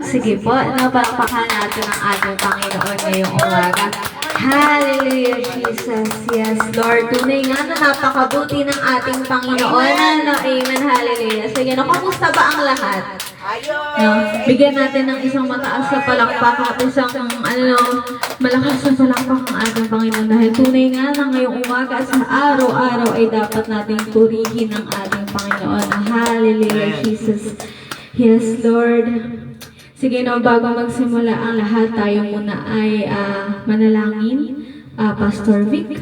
Sige po, napalakpakan natin ang ating Panginoon ngayong umaga. Hallelujah, Jesus. Yes, Lord. Tunay nga na napakabuti ng ating Panginoon. Ano, amen, hallelujah. Sige, no, kamusta ba ang lahat? No, bigyan natin ng isang mataas na palakpak at isang, malakas na palakpak ang ating Panginoon. Dahil tunay nga na ngayong umaga sa araw-araw ay dapat nating purihin ang ating Panginoon. Hallelujah, Jesus. Yes, Lord. Sige, no, bago magsimula ang lahat, tayo muna ay manalangin. Pastor Vic.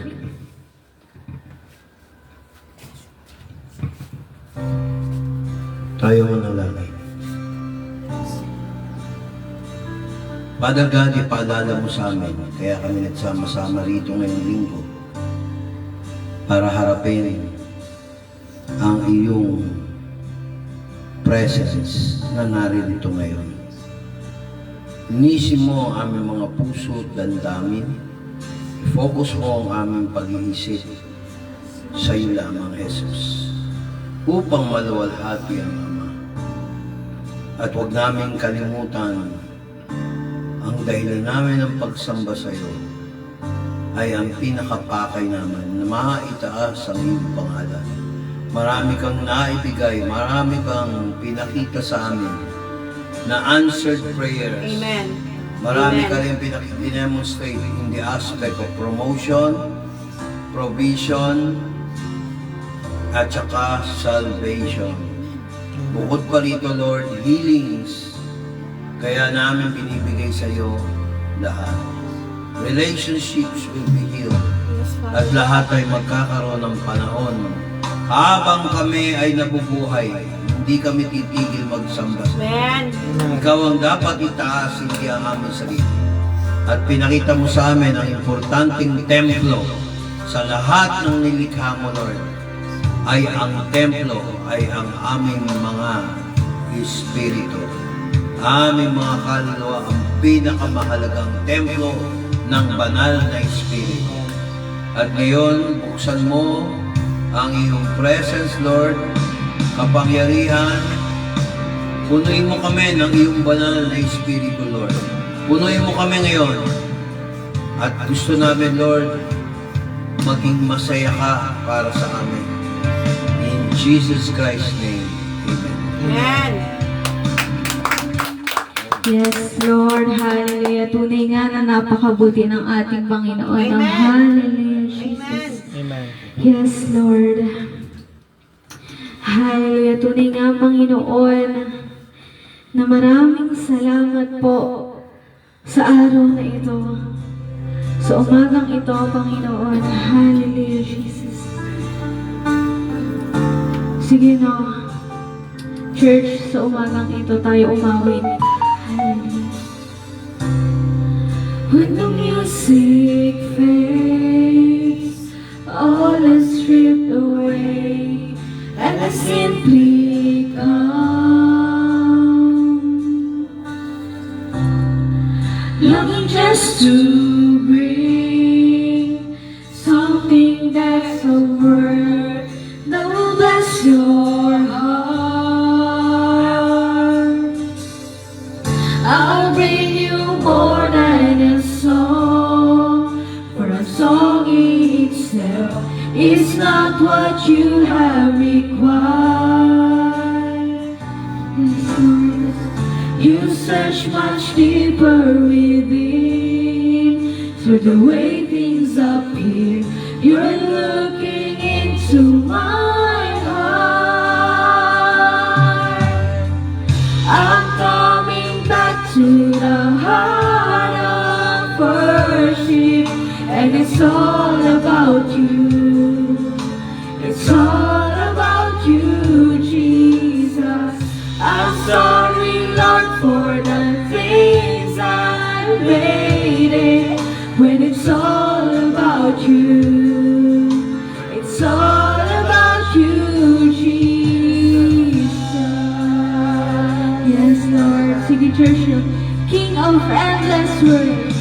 Tayo manalangin. Father God, ipaalala mo sa amin, kaya kami nagsama-sama rito ngayong linggo para harapin ang iyong presence na naririto ngayon. Linisin mo ang aming mga puso at damdamin. I-focus mo ang aming pag-iisip sa iyo lamang, Jesus, upang maluwalhati ang Ama. At huwag namin kalimutan ang dahilan namin ng pagsamba sa iyo ay ang pinakapakay naman na maitaas ang iyong pangalan. Marami kang naibigay, marami kang pinakita sa amin na answered prayers. Amen. Marami Amen. ka rin pinag-demonstrate in the aspect of promotion, provision, at saka salvation. Bukod pa rito, Lord, healings. Kaya namin binibigay sa iyo lahat. Relationships will be healed. At lahat ay magkakaroon ng panahon. Habang kami ay nabubuhay, hindi kami titigil magsamba. Amen. Ikaw ang dapat itaas, hindi ang aming sarili. At pinakita mo sa amin ang importanteng templo sa lahat ng nilikha mo, Lord. Ay ang templo, ay ang aming mga espiritu. Aming mga kaluluwa, ang pinakamahalagang templo ng banal na espiritu. At ngayon, buksan mo ang iyong presence, Lord, kapangyarihan. Punuin mo kami ng iyong banal na espiritu, Lord. Punuin mo kami ngayon. At gusto namin, Lord, maging masaya ka para sa amin. In Jesus Christ's name, Amen. Amen. Yes, Lord. Hallelujah. Tunay nga na napakabuti ng ating Panginoon. Amen. Hallelujah, Jesus. Amen. Yes, Lord. Hallelujah. Tunay nga, Panginoon, na maraming salamat po sa araw na ito. Sa umagang ito, Panginoon. Hallelujah, Jesus. Sige, no. Church, sa umagang ito tayo umawit. Hallelujah. When the music fades, all is stripped away, and I simply come, longing just to bring something that's a word that will bless your heart. I'll bring you more than a song, for a song itself is not what you have required. Yes, Lord, you search much deeper within, so the way things appear, you're looking into my heart. I'm coming back to the heart of worship, and it's all about you. It's all about you, Jesus. I'm sorry, Lord, for the things I made it. When it's all about you, it's all about you, Jesus. Yes, Lord. Sige, church. King of endless words.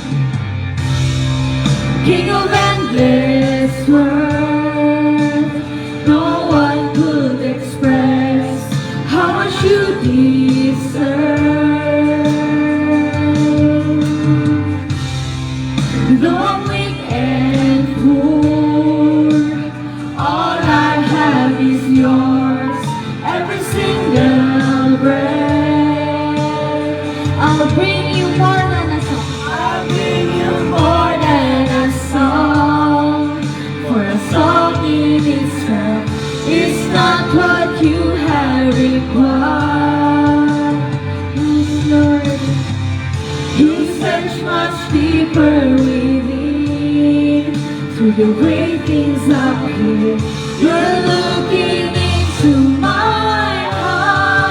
King of endless words. No one could express how much you deserve. I'll bring you more than a song. I'll bring you more than a song. For a song in itself is not what you have required. Yes, Lord, you search much deeper within. Through the great things up here, you're looking into my heart.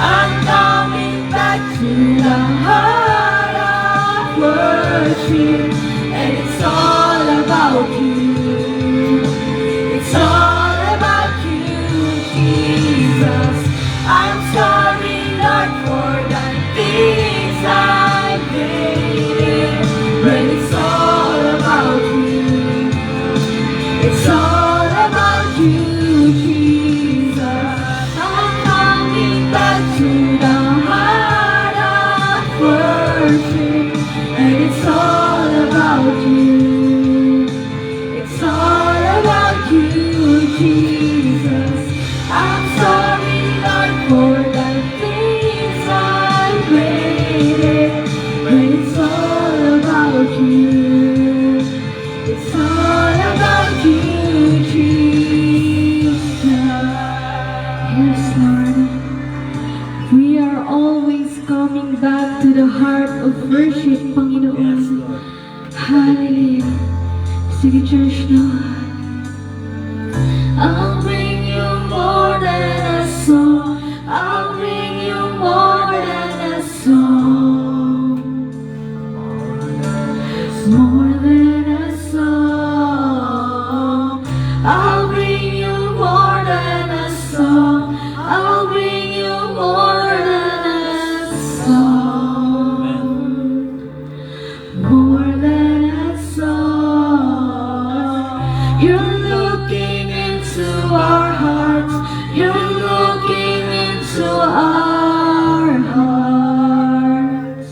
I'm coming back to the heart of worship, and it's all about you. It's all about you, Jesus. I'm sorry, Lord, for the things I've made. When it's all about you, it's all about you, Jesus. I'm coming back to the heart of worship, and it's all about you. It's all about you, Jesus. I'm sorry, Lord, for the things I've made. When it's all about you, it's all about you, Jesus. Yes, Lord. We are always coming back to the heart of worship, Panginoon. Hallelujah. Sige, church, no? I'll bring you more than a song. I'll bring you more than a song. More than a song. I'll bring you more than a song. I'll bring you more than a song. More than a song. You're looking into our hearts. You're looking into our hearts.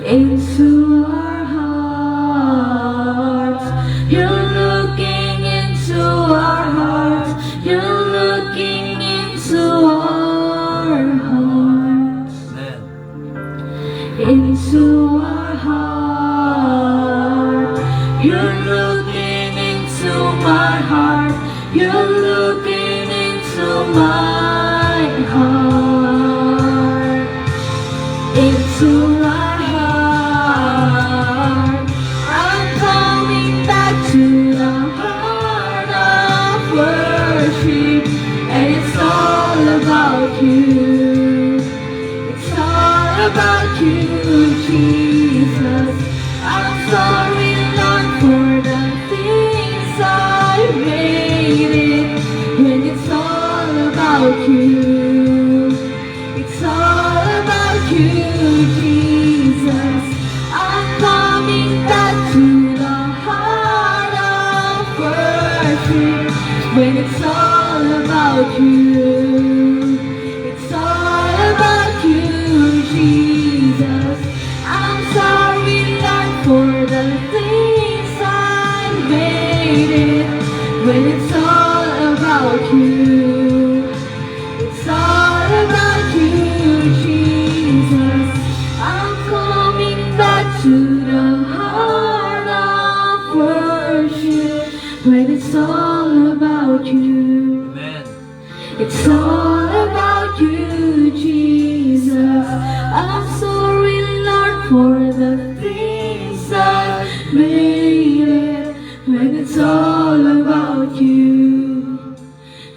Into our hearts. You're looking into our hearts. You're looking into our hearts. Amen. Into our heart. You're looking into my heart. You're looking into my heart. Into my heart. I'm coming back to the heart of worship, and it's all about you. It's all about you, Jesus. I'm sorry, Lord, for the things I made it. When it's all about you, it's all about you, Jesus. I'm coming back to the heart of worship. When it's all about you, it's all about you, Jesus. I'm sorry, Lord, for the things I made it. When it's all about you, it's all about you, Jesus. I'm coming back to the heart of worship. When it's all about you, Amen. it's all about you, Jesus. I'm sorry, Lord, for the things I made it. When it's all about you,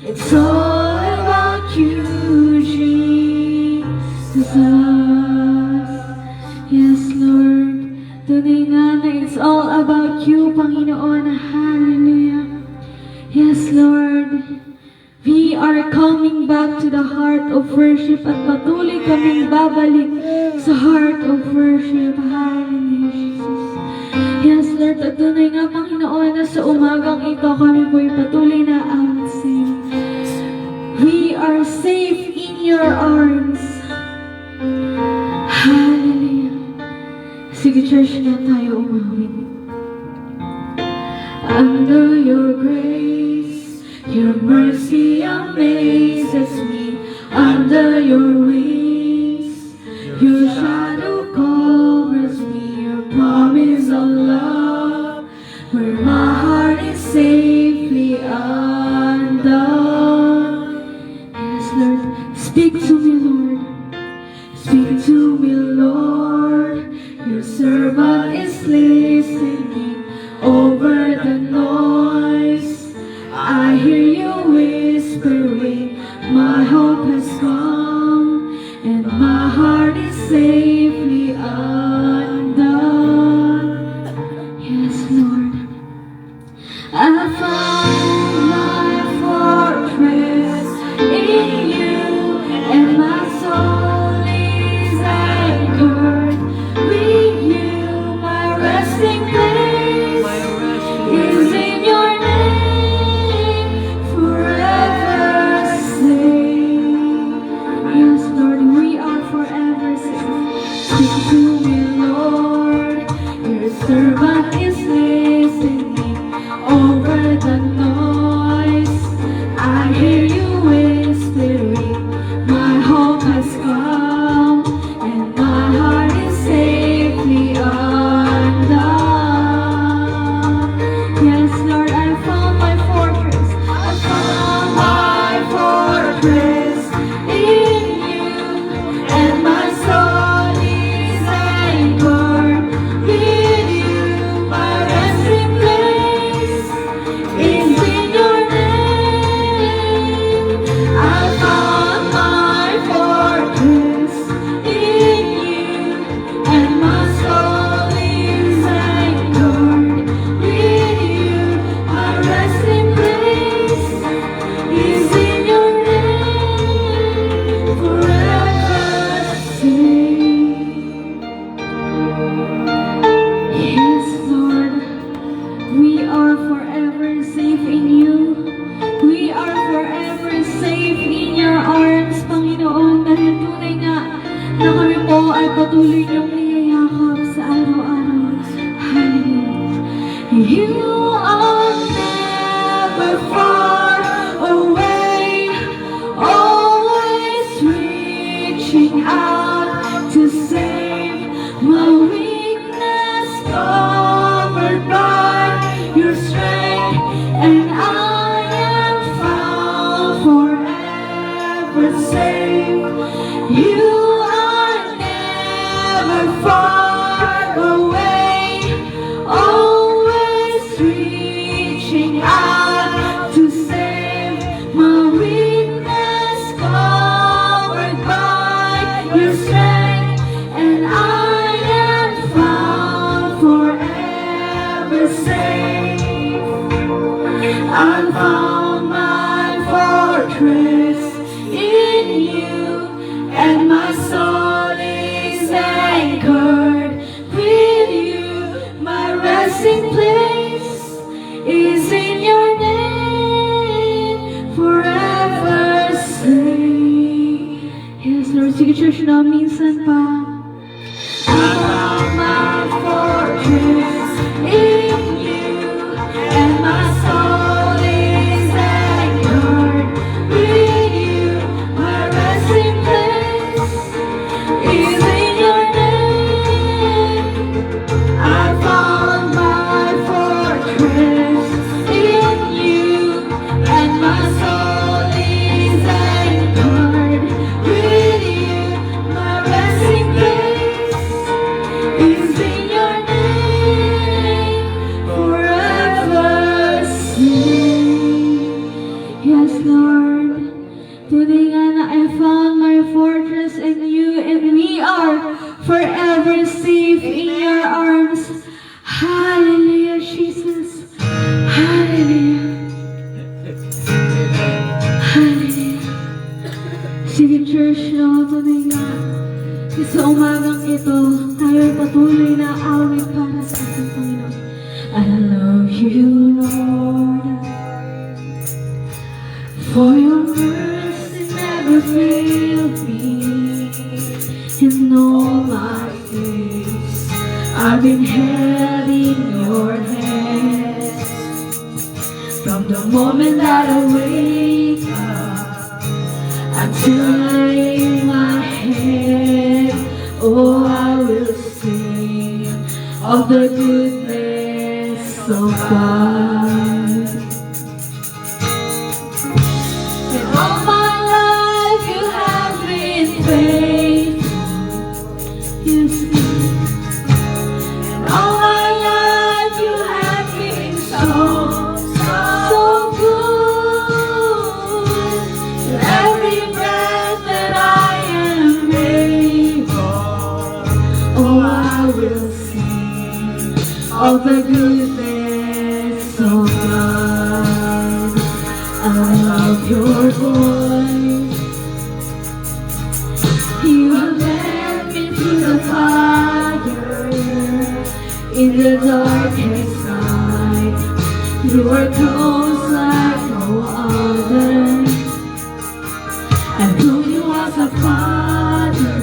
it's all about you, Jesus. Yes, Lord. Tunay nga na it's all about you, Panginoon. Hallelujah. Yes, Lord. We are coming back to the heart of worship at patuloy kaming babalik sa heart of worship. Hallelujah, Jesus. Yes, Lord, at tunay nga, Panginoon, na sa umagang ito kami po'y patuloy na sing. We are safe in your arms. Hallelujah. Sige, church, na tayo umawit. Under your grace, your mercy amazes me. under your wings. Your shadow covers me, your promise of love, where my heart is safely undone. Yes, Lord, speak to me, Lord. Speak to me, Lord. Your servant is listening over the noise. I hear you whispering, my hope has come, and my heart is safely undone. Yes, Lord. I found my fortress in you, and my soul is anchored with you. My resting place is in your name, forever safe. Yes, Lord, we are forever safe. Speak to me, Lord. Your servant is listening over the noise. I hear you whispering, my hope has come, and my heart is safely undone. Yes, Lord, I found my fortress. I found my fortress in you, and my soul is anchored with you. My resting place is in your name. I found my fortress in you, and my soul is anchored with you. My resting place is in your name, forever safe. Yes, Lord. We are forever safe in you. We are forever safe in your arms, Panginoon, dahil tunay nga na kami po ay patuloy niyong niyayakap sa araw-araw. Hallelujah. You are never far away, always reaching out to save my weakness, covered by your strength, and I am found forever safe. You are never far away, always reaching out to save my weakness, covered by your strength, and I am found forever safe. I found my fortress in you, and my soul is anchored with you. My resting place is in your name, forever safe. Yes, Lord, sige, church na minsan pa. I found my fortress in you, and my soul is anchored with you. My resting place is in your name. I found my fortress in you, and my soul is anchored with you. My resting place is in your name, forever safe. Yes, Lord. Today nga na I found my fortress in you, and we are forever safe in your arms. Hallelujah, Jesus. Hallelujah. Hallelujah. Sige, church, no, today nga. Sa umagang ito, tayo ay patuloy na awit para sa ating Panginoon. I love you, Lord, for your mercy never failed me. In all my days, I've been held in your hands. From the moment that I wake up, until I lay my head. Oh, I will sing of the goodness of God. And all my life you have been faithful. Yes, and all my life you have been so good. With every breath that I am able, oh, I will sing of the goodness of God. I love your voice. You have led me through the fire, in the darkest night. You are close like no other. I know you as a father,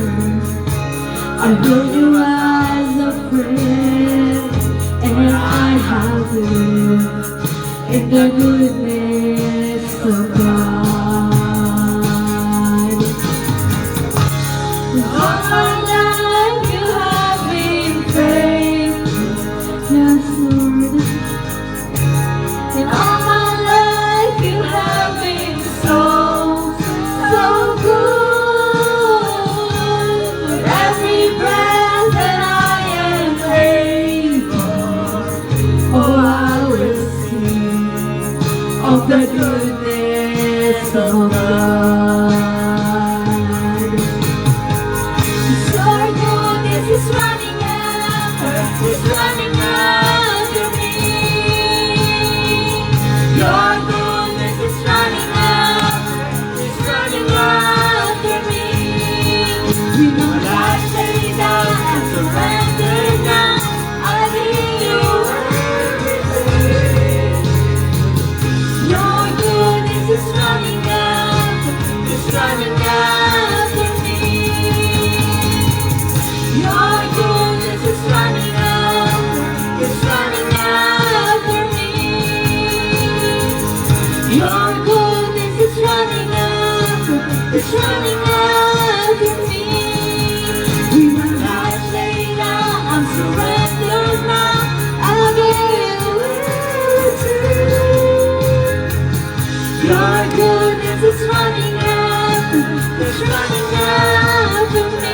I know you as a friend, and I have lived in the goodness of God. All my life you have been faithful, yes, Lord. And all my life you have been so good. With every breath that I am able, oh, I will sing of the goodness of God. Your goodness is running after me. Your goodness is running after me. We know life's laid down and surrendered now. I give you everything. Your goodness is running after me. Your goodness is running after me. Your goodness is running after me. We my life laid down, I'm surrendered now. I'll give you everything. Your goodness is running after me.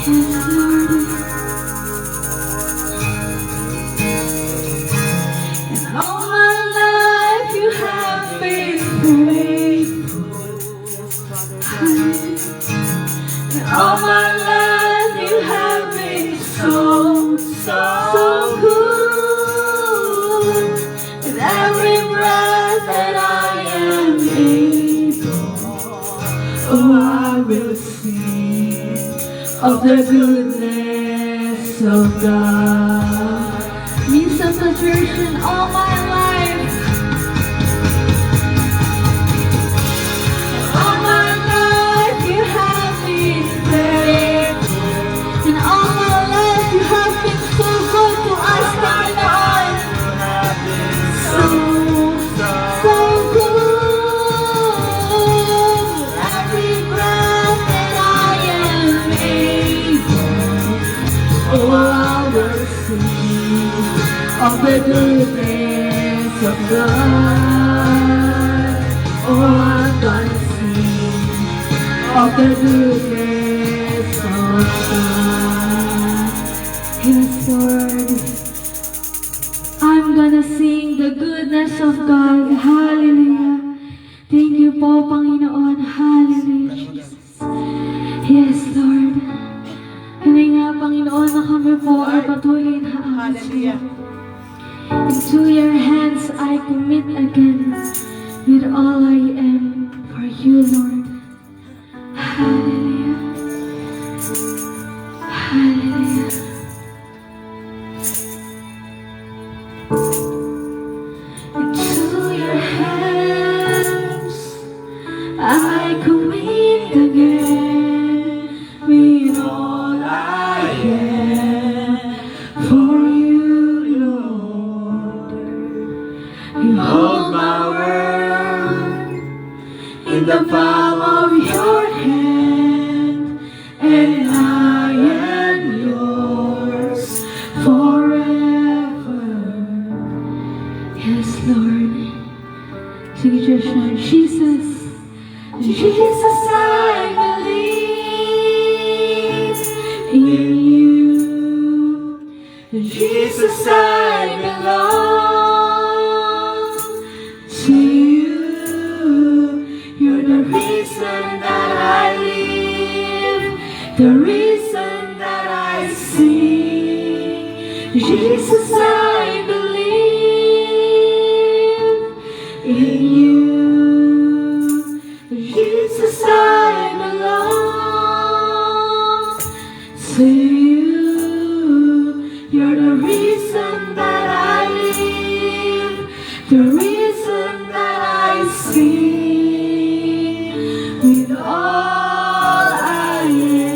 Yes, Lord. And all my life you have been faithful. And all my life you have been so good. With every breath that I am able, oh, I will sing of the goodness of God. Means of the church in all my life. All my life you have been faithful. And all my life you have been so good to us, my Lord. So good. Every breath that I am able, oh, I will sing of the goodness of God. Oh, I'm gonna sing of the goodness of God. Yes, Lord. I'm gonna sing the goodness of God. Hallelujah. Thank you po, Panginoon. Hallelujah, Jesus. Yes, Lord. Kami nga, Panginoon, na kami po ay patuloy na aasin. Into your hands I commit again with all I am for you, Lord. Hallelujah. Hallelujah. Into your hands I commit again with all I am for you, Lord. You hold my world in the palm of your hand, and I am yours forever. Yes, Lord. Sige, church na. Jesus, Jesus, I believe in you. Jesus, I belong to you. You're the reason that I live, the reason that I sing. Jesus, I believe in you. Jesus, I belong to you. You're the reason that I live, the reason that I sing with all I am.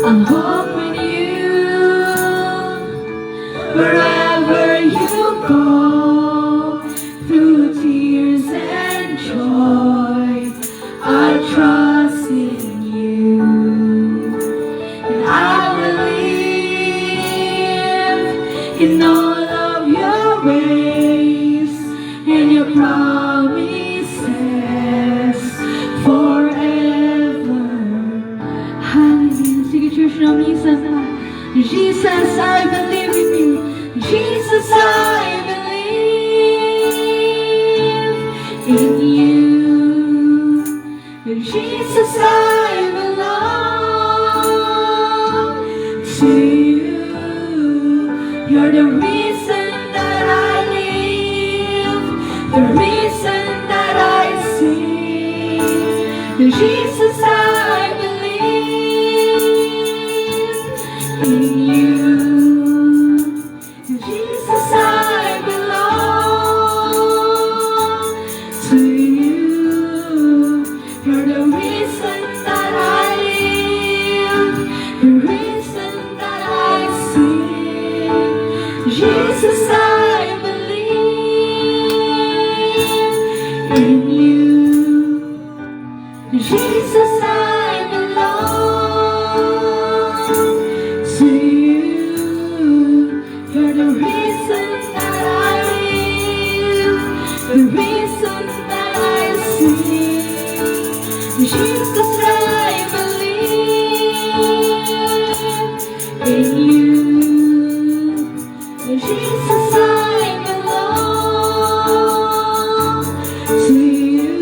I hope in you, wherever you go, through tears and joy, I trust in you, and I believe in all of your ways and your promises forever. Hallelujah. Sige, church, na minsan pa. Jesus, I believe in you. Jesus, I believe in you. Jesus, I belong to you. You're the reason that I live, the reason that I sing. Jesus, I believe in you. Jesus, I belong to you. You're the reason that I live, the reason that I sing. Jesus, I believe in you. Jesus, I belong to you. You're the reason that I live, the reason that I sing. Jesus, I believe in you. Jesus, I belong to you.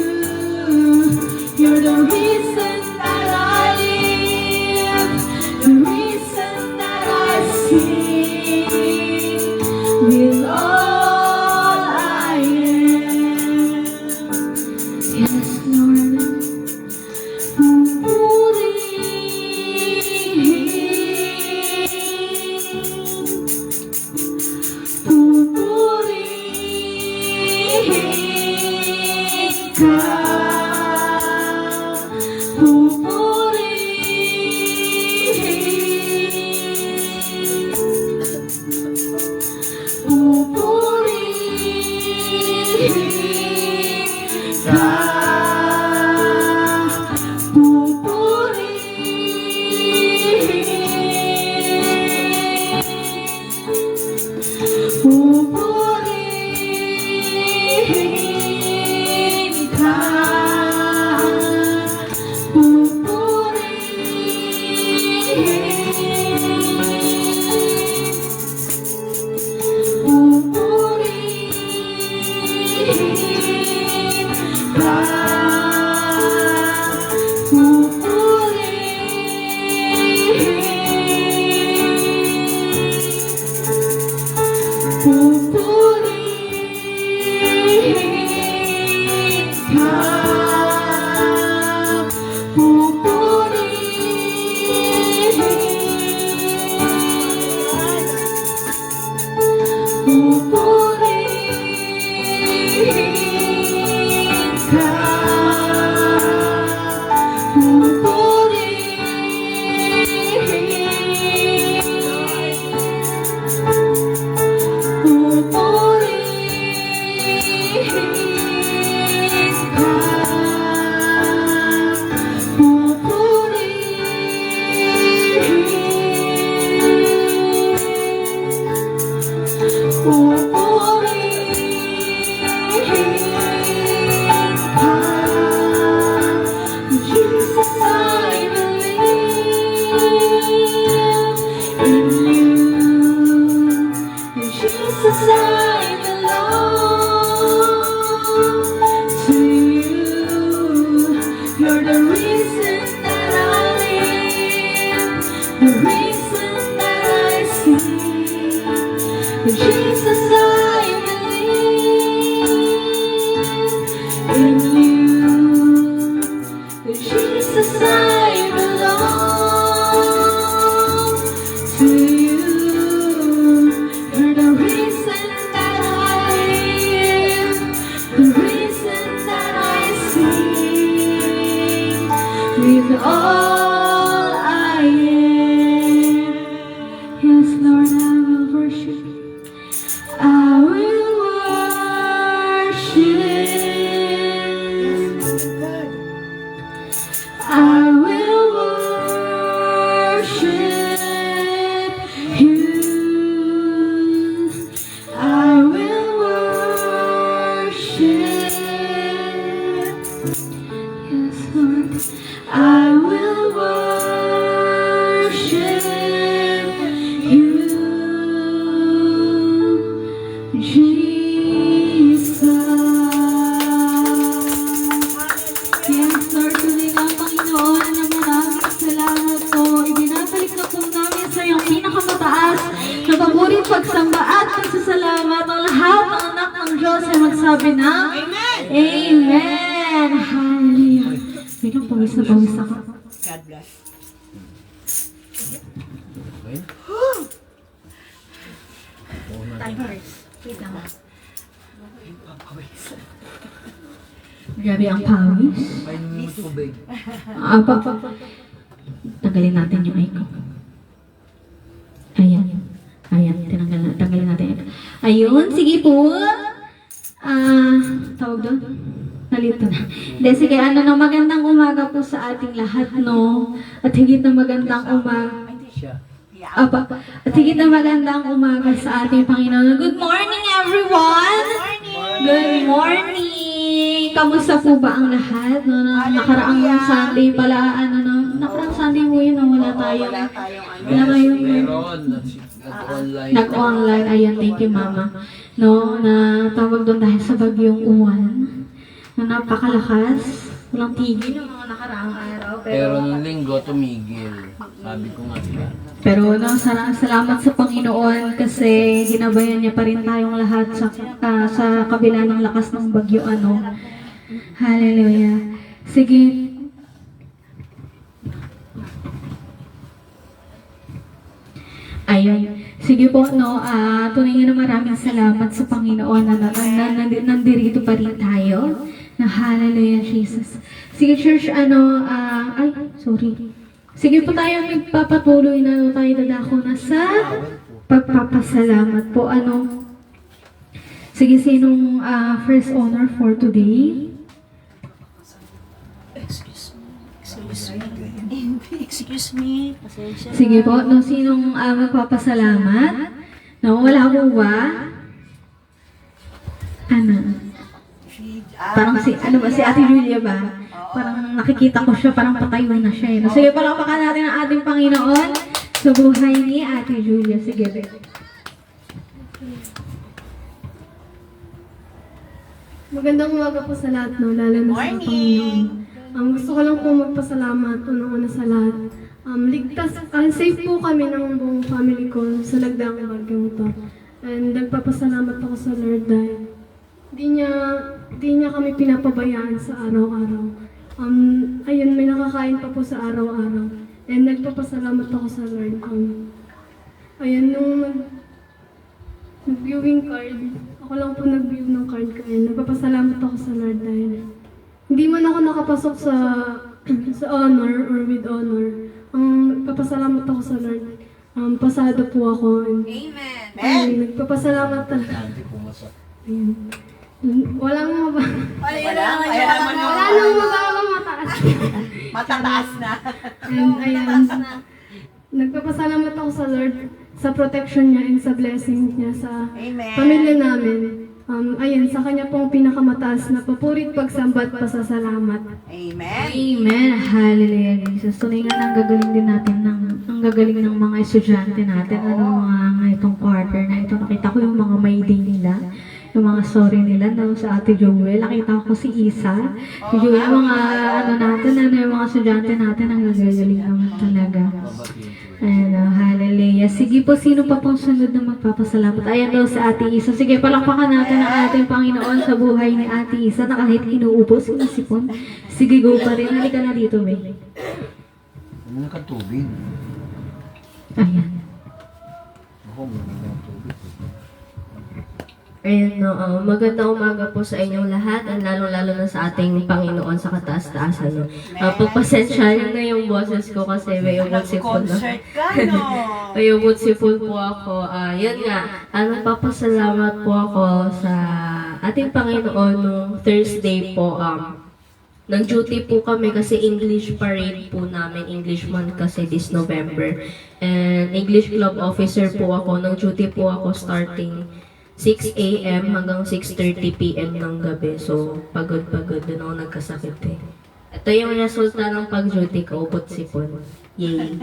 You're the reason that I live, the reason that I sing with all I am. Yes, Lord. Jesus, I believe in you. Jesus, I belong to you. You're the reason that I live, the reason that I sing. Jesus, I believe in you. Jesus, I belong to you. You're the reason that I live, the reason that I sing. With all I am, yes, Lord, I will worship you. I will worship. I will worship you. I will worship. Yes, Lord. I will worship you, Jesus. Yes, Lord, tuloy ang Panginoon na maraming salamat po. Ibinabalik na po namin sa iyong pinakamataas na paburing pagsamba at pagsasalamat. Ang lahat ng anak ng Diyos ay magsabi na Amen! Amen! Hallelujah! Bilang pawis na pawis ako. God bless. Time first. Wait lang. Grabe ang pawis. Apa. Tanggalin natin yung mic ko. Ayan. Ayan, tanggalin natin. Ayun, sige po. Tawag doon? Nalito na. Hindi, sige, magandang umaga po sa ating lahat, no? At higit na magandang umaga. Apa, at higit na magandang umaga sa ating Panginoon. Good morning, everyone! Good morning! Kamusta po ba ang lahat? No, nakaraang Sunday pala, nakaraang Sunday mo yun, no? Wala tayong nag-online. Ayan, thank you, Mama. No, na tawag doon dahil sa bagyong uwan. Na napakalakas. Walang tigil ng mga nakaraang araw. Pero nung linggo, tumigil. Sabi ko nga siya. Pero salamat sa Panginoon kasi ginabayan niya pa rin tayong lahat sa kabila ng lakas ng bagyo. Hallelujah. Sige. Ayun. Sige po, tunay nga na maraming salamat sa Panginoon na nandirito pa rin tayo. Na hallelujah, Jesus. Sige, church, sorry. Sige po tayo, magpapatuloy na tayo dadako na sa pagpapasalamat po. Sige, sinong first honor for today? Excuse me. Pasensya. Sige po, sinong magpapasalamat? Wala mo ba? Parang si Ate Julia ba? Parang nakikita ko siya, parang patayo na siya. Sige, palakpakan natin ang ating Panginoon sa buhay ni Ate Julia. Sige. Magandang umaga po sa lahat, lalo na sa Panginoon. Gusto ko lang po magpasalamat unang-una sa lahat. Safe po kami ng buong family ko sa nagdaang bagyong to. And nagpapasalamat ako sa Lord dahil di niya kami pinapabayaan sa araw-araw. Ayun, may nakakain pa po sa araw-araw. And nagpapasalamat ako sa Lord. Ayun, nung nag-viewing card, ako lang po nag-view ng card ko. Nagpapasalamat ako sa Lord dahil hindi man ako nakapasok sa honor or with honor. Nagpapasalamat ako sa Lord. Pasado po ako. Amen. Nagpapasalamat talaga. Ayun. Walang Wala nang mataas. Matataas na. And ayan, nagpapasalamat ako sa Lord sa protection niya and sa blessing niya sa Amen. pamilya namin. Ayun, sa kanya pong pinakamataas na papurit, pagsamba at pasasalamat. Amen. Amen. Hallelujah, Jesus. Tunay nga ang gagaling din natin ang gagaling ng mga estudyante natin. Ano mga itong quarter na ito. Nakita ko yung mga may day nila. Yung mga story nila sa Ate Joel. Nakita ko si Isa. Si Joel, yung mga yung mga estudyante natin ang gagaling naman talaga. Hallelujah. Sige po, sino pa pong sunod na magpapasalamat? Ayan daw sa Ate Isa. Sige, palakpakan natin ang ating Panginoon sa buhay ni Ate Isa na kahit inuupo, sinisipon. Sige, go pa rin. Halika na dito, May. Ano ka tubig? Ayan. Ako, mga tubig. Ayun, no, magandang umaga po sa inyong lahat, at lalong-lalo na sa ating Panginoon sa kataas-taasan. No? Pagpasensyahan na yung boses ko kasi may umutsipon na. Concert ka, no? May umutsipon po ako. Yan nga, nagpapasalamat po ako sa ating Panginoon nung Thursday po. Nag-duty po kami kasi English parade po namin, English month kasi this November. And English club officer po ako. Nag-duty po ako starting 6 a.m. hanggang 6:30 p.m. ng gabi. So, pagod-pagod. Doon ako nagkasakit eh. Ito yung resulta ng pag-duty ko, ubot sipon. Yay!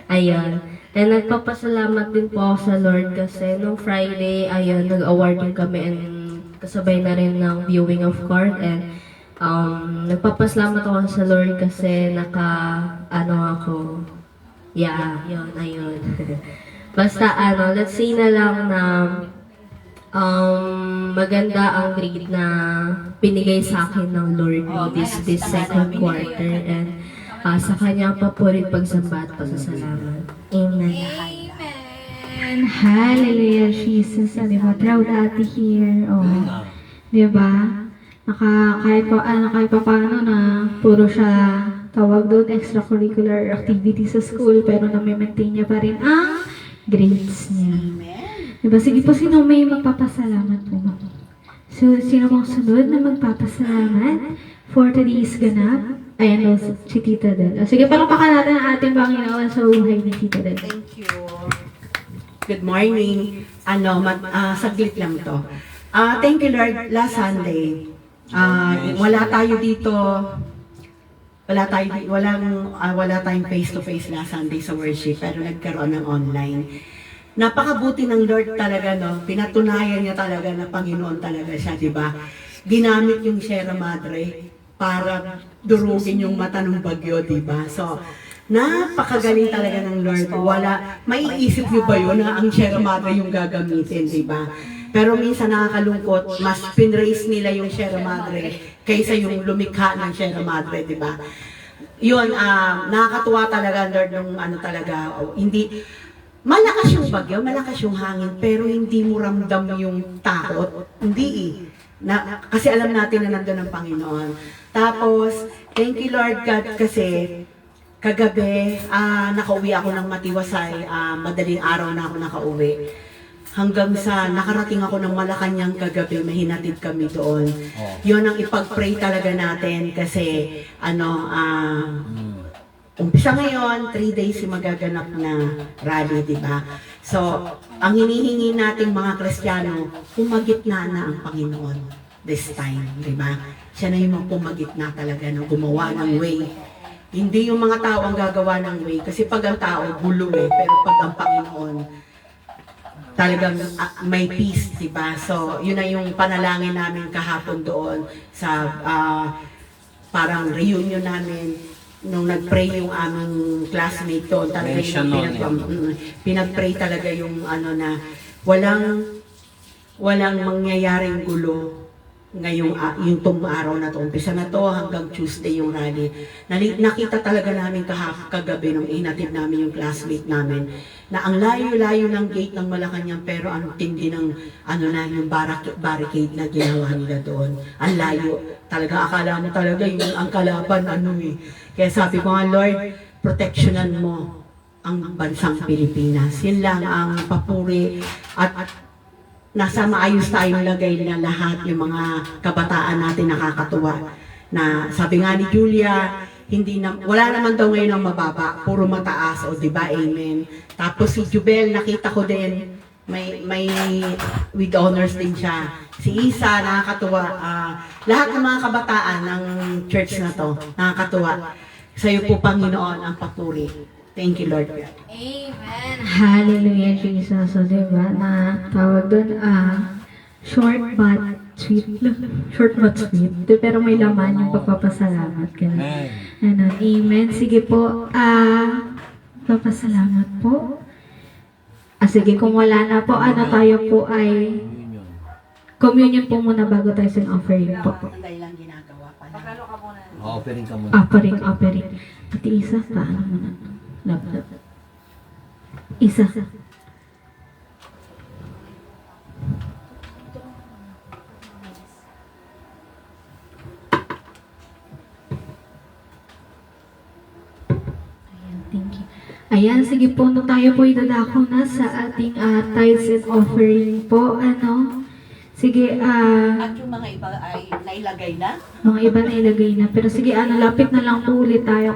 Ayun. And nagpapasalamat din po ako sa Lord kasi nung Friday, ayun, nag-award din kami and kasabay na rin ng viewing of court. And nagpapasalamat ako sa Lord kasi ako. Yeah, yun, ayun. Basta let's say na lang na maganda ang grade na binigay sa akin ng Lord this second quarter, and sa kanyang papurit pagsamba at pasasalamat. Amen. Amen. Hallelujah, Jesus. Diba? Proud ate here. Diba? Kahit pa paano na puro siya tawag doon extracurricular activity sa school, pero na-maintain niya pa rin ang grades niya. Diba? Sige po, sino may magpapasalamat po? So, sino pong sunod na magpapasalamat for today's ganap? Ayan o, si Tita Del. Sige, palakpakan natin ang ating Panginoon sa buhay ni Tita Del. Thank you. Good morning. Saglit lang to. Thank you, Lord. Last Sunday, wala tayo dito. Wala tayong face-to-face last Sunday sa worship, pero nagkaroon ng online. Napakabuti ng Lord talaga, no? Pinatunayan niya talaga na Panginoon talaga siya, di ba? Ginamit yung Sierra Madre para durugin yung mata ng bagyo, di ba? So, napakagaling talaga ng Lord. Maiisip niyo ba yun na ang Sierra Madre yung gagamitin, di ba? Pero minsan nakakalungkot, mas pinraise nila yung Sierra Madre kaysa yung lumikha ng Sierra Madre, di ba? Yun, nakakatuwa talaga, Lord, nung hindi, malakas yung bagyo, malakas yung hangin, pero hindi mo ramdam yung takot. Hindi kasi alam natin na nandun ang Panginoon. Tapos, thank you Lord God kasi kagabi, nakauwi ako ng Matiwasay, madaling araw na ako nakauwi. Hanggang sa nakarating ako ng Malacanang kagabi, mahinatid kami doon. Yun ang ipag-pray talaga natin kasi umpisa ngayon, 3 days yung magaganap na rally, di ba? So, ang hinihingi nating mga Kristiyano, pumagitna na ang Panginoon this time, di ba? Siya na yung pumagitna talaga, no? Gumawa ng way. Hindi yung mga tao ang gagawa ng way, kasi pag ang tao, gulo pero pag ang Panginoon, talagang may peace, di ba? So, yun na yung panalangin namin kahapon doon sa parang reunion namin. Nung nag-pray yung aming classmate doon, talaga yung pinag-pray talaga yung na walang mangyayaring gulo ngayong yung araw na to. Umpisa na to hanggang Tuesday yung rally. Nakita talaga namin kagabi nung inatid namin yung classmate namin na ang layo-layo ng gate ng Malacanang, pero ang tindi ng yung barricade na ginawa nila doon. Ang layo. Talaga akala mo talaga yung ang kalaban Kaya sabi ko nga, Lord, protectionan mo ang bansang Pilipinas. Yun lang ang papuri at nasa maayos tayong lagay na lahat yung mga kabataan natin nakakatuwa. Na sabi nga ni Julia, wala naman daw ngayon ang mababa, puro mataas, o di ba? Amen. Tapos si Jubel, nakita ko din, may with honors din siya. Si Isa, nakakatuwa. Lahat ng mga kabataan ng church na to, nakakatuwa. Sa'yo po, Panginoon, ang papuri. Thank you, Lord. Amen. Hallelujah, Jesus. So, diba, na tawag doon, short but sweet. Short but sweet. Pero may laman yung pagpapasalamat. Ganun. Ano, amen. Sige po, papasalamat po. Sige, kung wala na po, tayo po ay communion po muna bago tayo sa offering po. Dahil lang ginagawa pa na. Offering ka muna. Offering. Pati isa, paano muna? Love. Isa. Ayan, sige po, no, tayo po idadako na sa ating tithes and offering po, sige, At yung mga iba ay nailagay na? mga iba na ilagay na, pero sige, lapit na lang po ulit tayo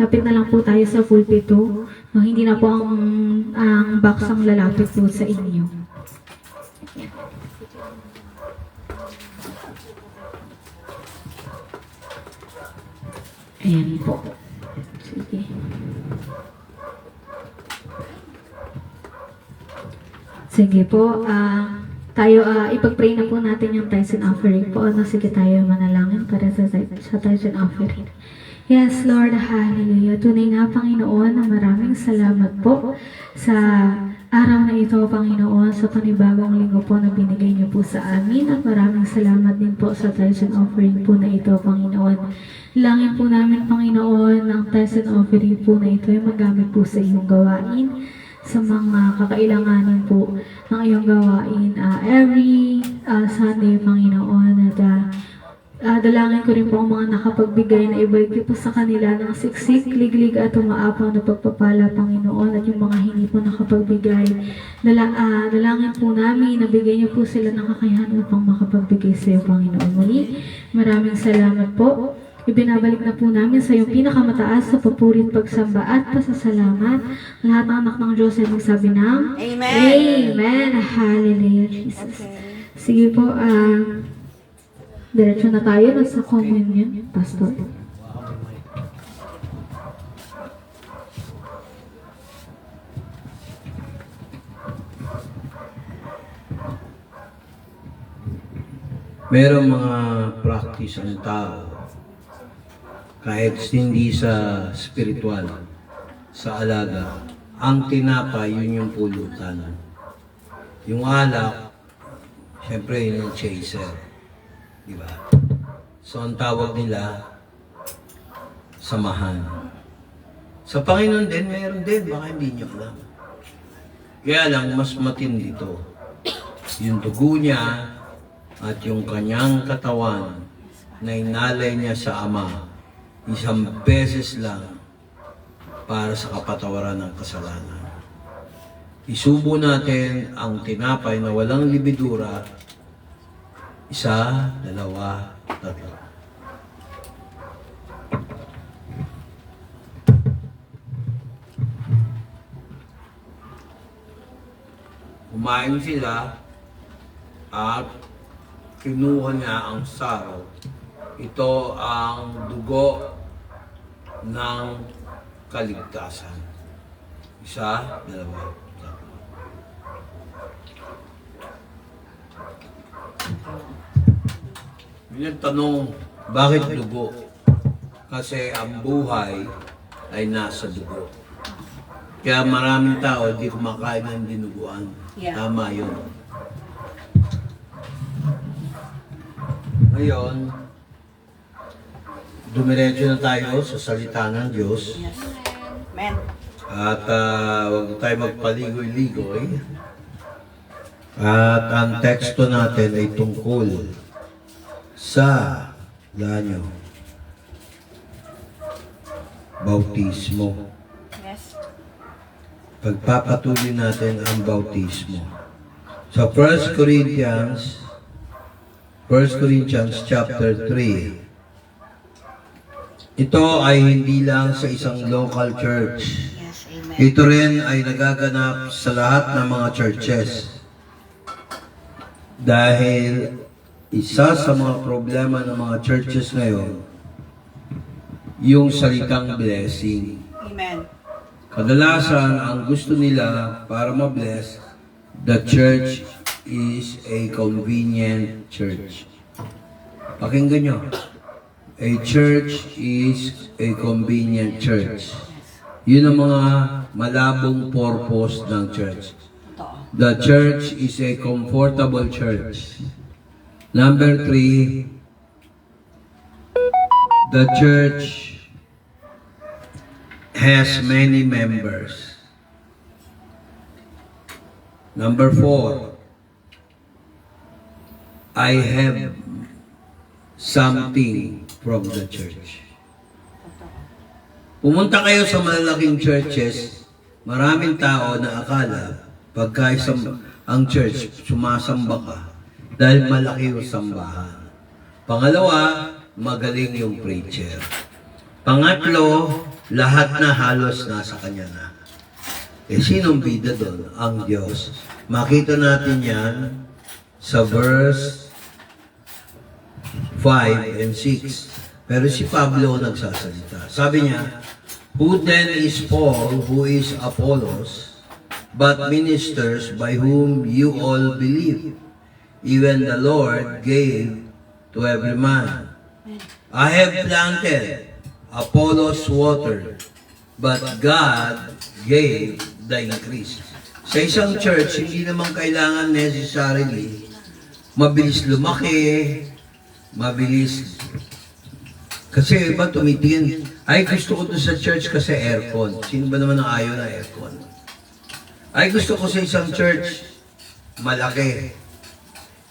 lapit na lang po tayo sa pulpito, no, hindi na po ang box ang lalapit po sa inyo. Ayan po. Sige. Sige po, tayo, ipag-pray na po natin yung tithes and offering po. Sige tayo manalangin para sa tithes and offering. Yes, Lord, hallelujah. Tunay nga, Panginoon, na maraming salamat po sa araw na ito, Panginoon, sa panibagong linggo po na binigay niyo po sa amin. At maraming salamat din po sa tithes and offering po na ito, Panginoon. Langin po namin, Panginoon, ang tithes and offering po na ito ay magamit po sa iyong gawain, sa mga kakailanganin po ng iyong gawain every Sunday, Panginoon. At dalangin ko rin po ang mga nakapagbigay na ibalik po sa kanila ng siksik, liglig at umaapaw na pagpapala, Panginoon. At yung mga hindi po nakapagbigay, dalangin po namin na bigyan niyo po sila ng kakayahan upang makapagbigay sa iyo, Panginoon. Muli, maraming salamat po. Ibinabalik na po namin sa iyong pinakamataas sa papuri at pagsamba at pasasalamat. Lahat ng anak ng Diyos ay magsabi ng Amen! Amen! Hallelujah, Jesus. Sige po, diretso na tayo sa communion, Pastor. Merong mga practice ang tao kahit hindi sa spiritual, sa alaga, ang tinapay, yun yung pulutan. Yung alak, syempre yun yung chaser. Diba? So ang tawag nila, samahan. Sa Panginoon din, meron din, baka hindi nyo alam. Kaya lang, mas matindi to. Yung dugo niya at yung kanyang katawan na inalay niya sa Ama, isang beses lang para sa kapatawaran ng kasalanan. Isubo natin ang tinapay na walang libidura. Isa, dalawa, tatlo. Kumain sila at kinuha niya ang saraw. Ito ang dugo ng kaligtasan. Isa, dalawa, tatlo. Yung tanong, bakit dugo? Kasi ang buhay ay nasa dugo. Kaya maraming tao di kumakain ng dinuguan. Yeah. Tama yun. Ngayon, dumiretso na tayo sa salita ng Diyos. Yes. Amen. At huwag tayo magpaligoy-ligoy. At ang teksto natin ay tungkol sa danyo, bautismo. Yes. Pagpapatuloy natin ang bautismo. Sa 1 Corinthians chapter 3, ito ay hindi lang sa isang local church. Yes, amen. Ito rin ay nagaganap sa lahat ng mga churches. Dahil isa sa mga problema ng mga churches ngayon, yung salitang blessing. Amen. Kadalasan, ang gusto nila para ma-bless, the church is a convenient church. Pakinggan nyo. A church is a convenient church. Yun ang mga malabong purpose ng church. The church is a comfortable church. Number 3, the church has many members. Number 4, I have something from the church. Pumunta kayo sa malalaking churches, maraming tao na akala pagka ang church, sumasamba ka dahil malaki yung sambahan. Pangalawa, magaling yung preacher. Pangatlo, lahat na halos nasa kanya na. Sinong bida doon? Ang Diyos. Makita natin yan sa verse 5 and 6. Pero si Pablo nagsasalita. Sabi niya, who then is Paul, who is Apollos, but ministers by whom you all believe? Even the Lord gave to every man. I have planted, Apollos watered, but God gave the increase. Sa isang church, hindi naman kailangan necessarily mabilis lumaki, mabilis. Kasi iba tumitingin, ay gusto ko to sa church kasi aircon. Sino ba naman ang ayaw na aircon? Ay gusto ko sa isang church, malaki.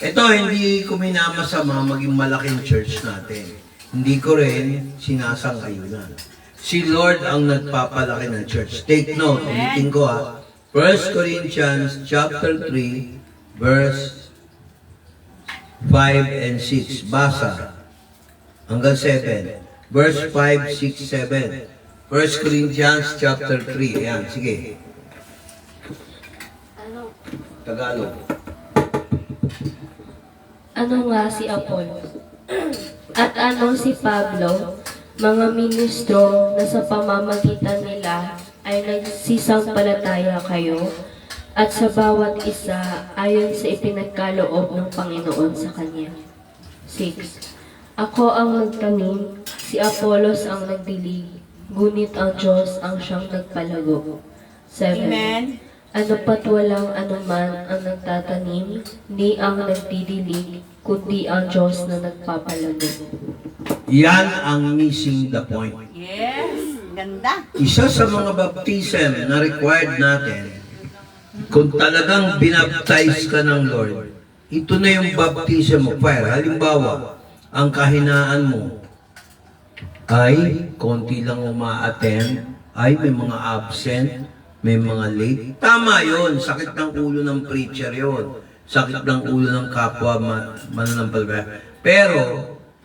Ito, hindi ko minamasama maging malaking church natin. Hindi ko rin sinasang-ayunan. Si Lord ang nagpapalaki ng church. Take note, ulitin ko 1 Corinthians chapter 3, verse 5 and 6. Basa. Hanggang 7. Verse 5, 6, 7. 1 Corinthians chapter 3. Ayan, sige. Tagalog. Ano nga si Apollos? At ano si Pablo? Mga ministro na sa pamamagitan nila ay nagsisampalataya kayo at sa bawat isa ayon sa ipinagkaloob ng Panginoon sa Kanya. 6. Ako ang nagtanim, si Apollos ang nagdilig, ngunit ang Diyos ang siyang nagpalago. 7. Amen. Ano pat walang anuman ang nagtatanim, ni ang nagdidilig, kundi ang Diyos na nagpapalago. Yan ang missing the point. Yes. Ganda. Isa sa mga baptism na required natin, kung talagang binaptize ka ng Lord, ito na yung baptism mo. Fire. Halimbawa, ang kahinaan mo ay konti lang uma-attend, ay may mga absent, may mga late. Tama yon, sakit ng ulo ng preacher yon, sakit ng ulo ng kapwa mananampalataya. Pero,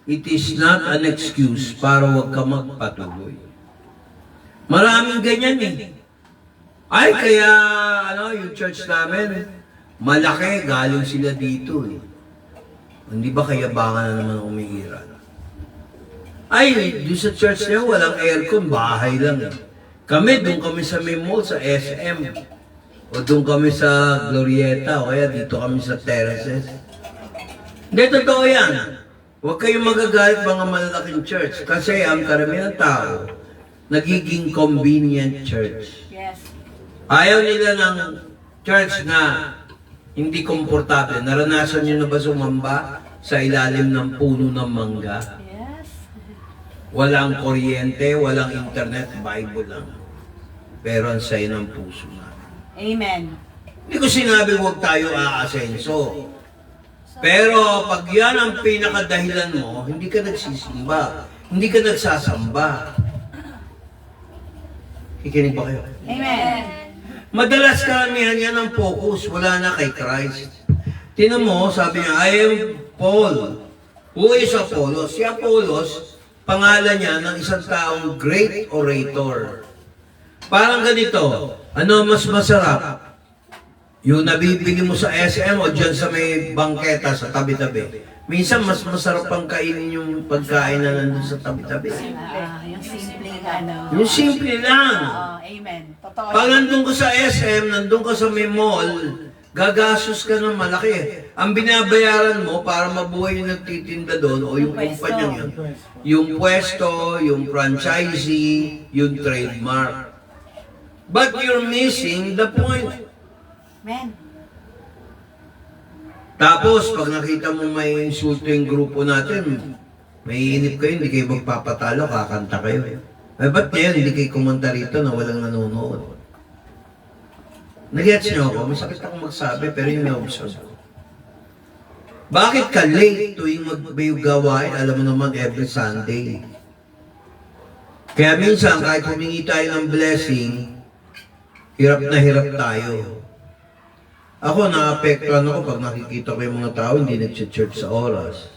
it is not an excuse para wag ka magpatuloy. Maraming ganyan eh. Ay, kaya, yung church namin, malaki, galing sila dito eh. Hindi ba kayabangan na naman umiiral? Ay, doon sa church niya, walang aircon, bahay lang eh. Kami, doon kami sa may mall, sa SM. O doon kami sa Glorieta, o kaya dito kami sa terraces. Hindi, totoo yan. Huwag kayong magagalit mga malalaking church. Kasi ang karamihan ng tao, nagiging convenient church. Yes. Ayaw nila ng church na hindi komportable. Naranasan nyo na ba sumamba sa ilalim ng puno ng mangga? Yes. Walang kuryente, walang internet, Bible lang. Pero ang saya ng puso natin. Amen. Hindi ko sinabi huwag tayo aasenso. Pero pag yan ang pinakadahilan mo, hindi ka nagsisimba. Hindi ka nagsasamba. Kikinig ba kayo? Amen. Madalas karamihan yan ang focus, wala na kay Christ. Tinan mo, sabi niya, I am Paul. Who is Apollos? Si Apollos, pangalan niya ng isang taong great orator. Parang ganito, ano mas masarap? Yung nabibili mo sa SM o dyan sa may bangketa sa tabi-tabi. Minsan mas masarap pang kainin yung pagkain na nandun sa tabi-tabi. Yung simple ano. Yung simple lang. Oo, amen. Totoo. Pag nandun ka sa SM, nandun ka sa may mall, gagastos ka ng malaki. Ang binabayaran mo para mabuhay yung nagtitinda doon o yung kumpanya yun, yung pwesto, yung franchisee, yung trademark. But you're missing the point. Amen. Tapos, pag nakita mo may insulto yung grupo natin, may inip kayo, hindi kayo magpapatalo, kakanta kayo. Eh, ba't ngayon hindi kayo kumanta rito na walang nanonood? Nag-gets nyo ako? Masakit akong magsabi, pero yung na-observe ko. Bakit ka late tuwing magbayog gawain? Alam mo naman, every Sunday. Kaya minsan, kahit humingi tayo ng blessing, hirap na hirap tayo. Ako, naapektuhan ako pag nakikita ko yung mga tao hindi nag-church sa oras.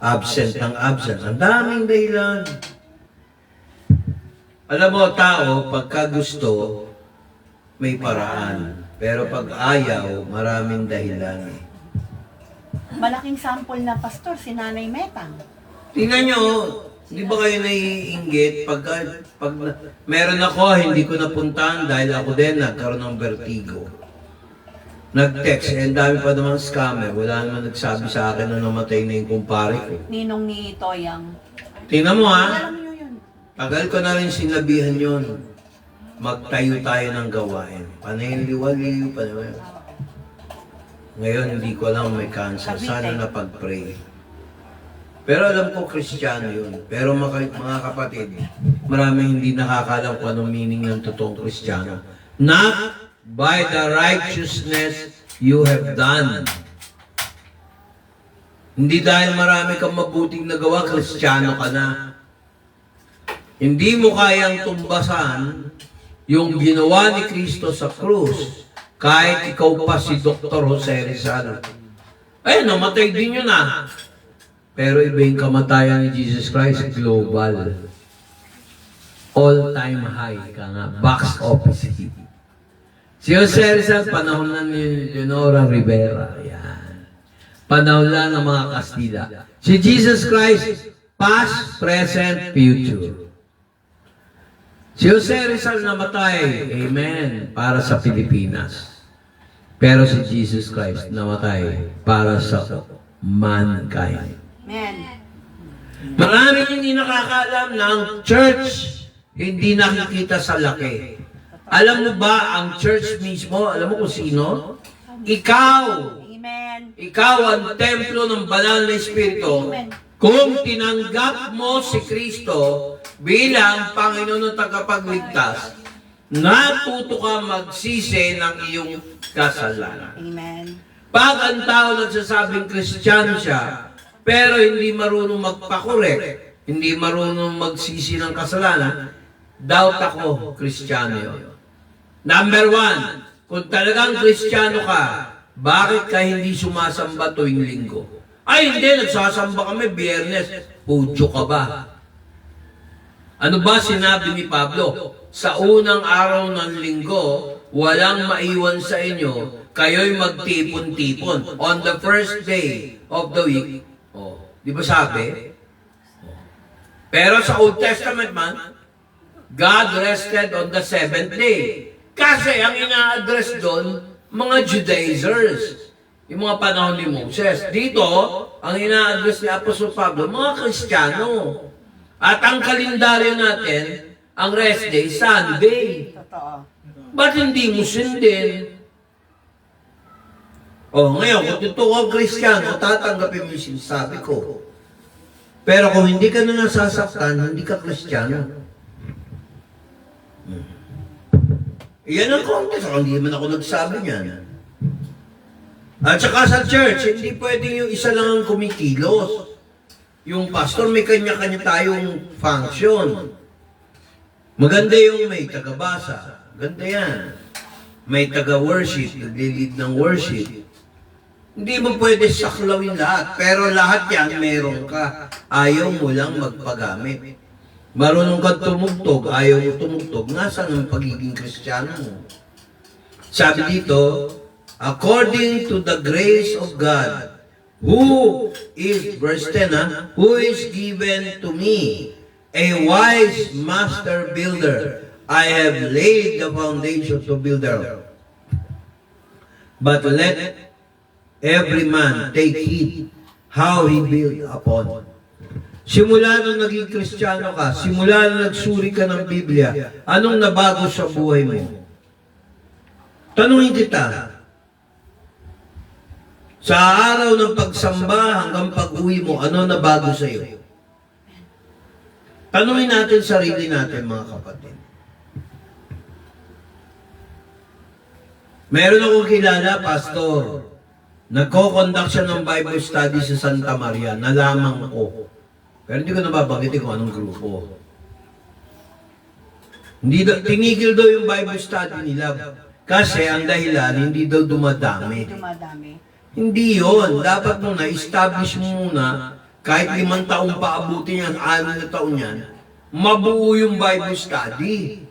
Absent ng absent. Ang daming dahilan. Alam mo, tao, pagka gusto, may paraan. Pero pag ayaw, maraming dahilan. Malaking sample na pastor, si Nanay Metang. Tingnan nyo, di ba kayo naiinggit? Pag meron ako, hindi ko napuntahan dahil ako din nagkaroon ng vertigo. Nag-text, ang dami pa naman scammer. Wala naman nagsabi sa akin na namatay na yung kumpare ko. Ninong ni Toyang. Tingnan mo ha, Alam niyo yun. tagal ko na rin sinabihan yun. Magtayo tayo ng gawain. Paniliwaliw, paniliwaliw. Ngayon, hindi ko alam may cancer. Sana napag-pray. Pero alam ko, Kristiyano yun. Pero mga kapatid, maraming hindi nakakalam kung anong meaning ng totoong Kristiyano. Not by the righteousness you have done. Hindi dahil marami kang mabuting nagawa, Kristiyano ka na. Hindi mo kayang tumbasan yung ginawa ni Kristo sa krus, kahit ikaw pa si Dr. Jose Rizal. Ay, namatay din yun ah. Pero iba yung kamatayan ni Jesus Christ, global. All-time high ka nga, box office hit. Si Jose Rizal, panahon na ni Leonora Rivera. Yan. Panahon lang ng mga Kastila. Si Jesus Christ, past, present, future. Si Jose Rizal namatay, amen, para sa Pilipinas. Pero si Jesus Christ namatay para sa mankind. Amen. Maraming hindi nakakaalam ng church, hindi nakikita sa laki. Alam mo ba ang church mismo? Alam mo kung sino? Ikaw! Amen. Ikaw ang templo ng banal na Espiritu. Kung tinanggap mo si Kristo bilang Panginoon at tagapagligtas, natuto ka magsisi ng iyong kasalanan. Amen. Pag ang tao nagsasabing Kristiyano siya, pero hindi marunong magpakorek, hindi marunong magsisi ng kasalanan, doubt ako, Kristiyano yun. Number 1, kung talagang Kristiyano ka, bakit ka hindi sumasamba tuwing linggo? Ay, hindi, nagsasamba kami Biyernes. Pudyo ka ba? Ano ba sinabi ni Pablo? Sa unang araw ng linggo, walang maiwan sa inyo, kayo'y magtipon-tipon. On the first day of the week, di ba sabi? Pero sa Old Testament man, God rested on the seventh day. Kasi ang ina-address doon, mga Judaizers. Yung mga panahon ni Moses. Dito, ang ina-address ni Apostol Pablo, mga Kristiyano. At ang kalendaryo natin, ang rest day, Sunday. Totoo. Ba't hindi mo sundin? Ngayon, kung totoo kang Kristiyano, tatanggapin mo yung sinasabi ko. Pero kung hindi ka na nasasaktan, hindi ka Kristiyano. Iyan ang context. Hindi naman ako nagsabi niyan. At saka sa church, hindi pwedeng yung isa lang ang kumikilos. Yung pastor, may kanya-kanya tayong function. Maganda yung may taga-basa. Ganda yan. May taga-worship, nagli-lead ng worship. Hindi mo pwede saklawin lahat, pero lahat yan meron ka. Ayaw mo lang magpagamit. Marunong ka tumugtog, ayaw mo tumugtog, nasaan ang pagiging Kristiyano mo? Sabi dito, according to the grace of God, who is, verse 10, who is given to me, a wise master builder. I have laid the foundation to build thereof. But let every man take heed how he build upon. Simula nung naging Kristiyano ka, simula nung nagsuri ka ng Biblia, anong nabago sa buhay mo? Tanungin kita, sa araw ng pagsamba hanggang pag-uwi mo, ano nabago sa iyo? Tanungin natin sarili natin, mga kapatid. Meron akong kilala, pastor. Nagko-conduct siya ng Bible study sa Santa Maria. Nalaman ko. Pero hindi ko nababanggitin kung anong grupo. Tinigil daw yung Bible study nila. Kasi ang dahilan, hindi daw dumadami. Dumadami. Hindi yon. Dapat mo na-establish mo muna, kahit 5 taong paabutin yan, 6 na taon yan, mabuo yung Bible study.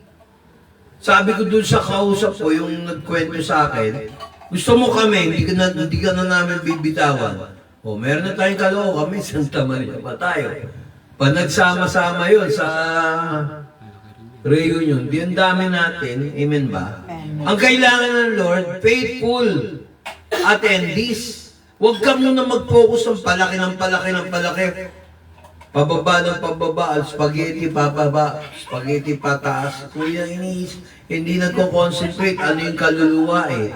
Sabi ko dun sa kausap ko, yung nagkwento sa akin, gusto mo kami, hindi ka na namin bibitawan. O, meron na tayong kaloo kami, Santa Maria pa tayo. Pag nagsama-sama yun sa reunion, di ang dami natin, amen ba? Ang kailangan ng Lord, faithful attendees. Huwag ka muna mag-focus ng palaki ng palaki ng palaki. Pababa ng pababa, spaghetti pababa, spaghetti pataas. Kuya, hindi nagko-concentrate. Ano yung kaluluwa eh?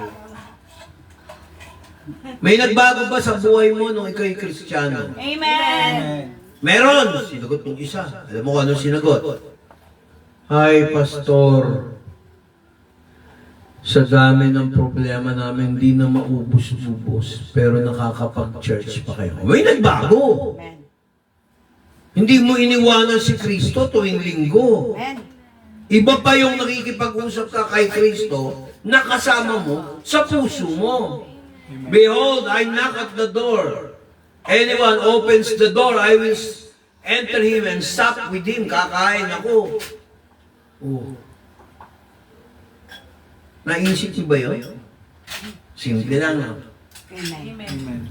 May nagbago ba sa buhay mo nung ikaw'y Kristiyano? Amen! Meron! Sinagot ng isa. Alam mo kung ano sinagot? Hi, Pastor. Sa dami ng problema namin, hindi na maubos-ubos. Pero nakakapag-church pa kayo. May nagbago! Amen! Hindi mo iniwanan si Kristo tuwing linggo. Amen! Iba pa yung nakikipag-usap ka kay Kristo, nakasama mo sa puso mo. Behold, I knock at the door. Anyone opens the door, I will enter him and sup with him. Kakain ako. Oh. Naisip niyo ba yun? Simple lang. No? Amen!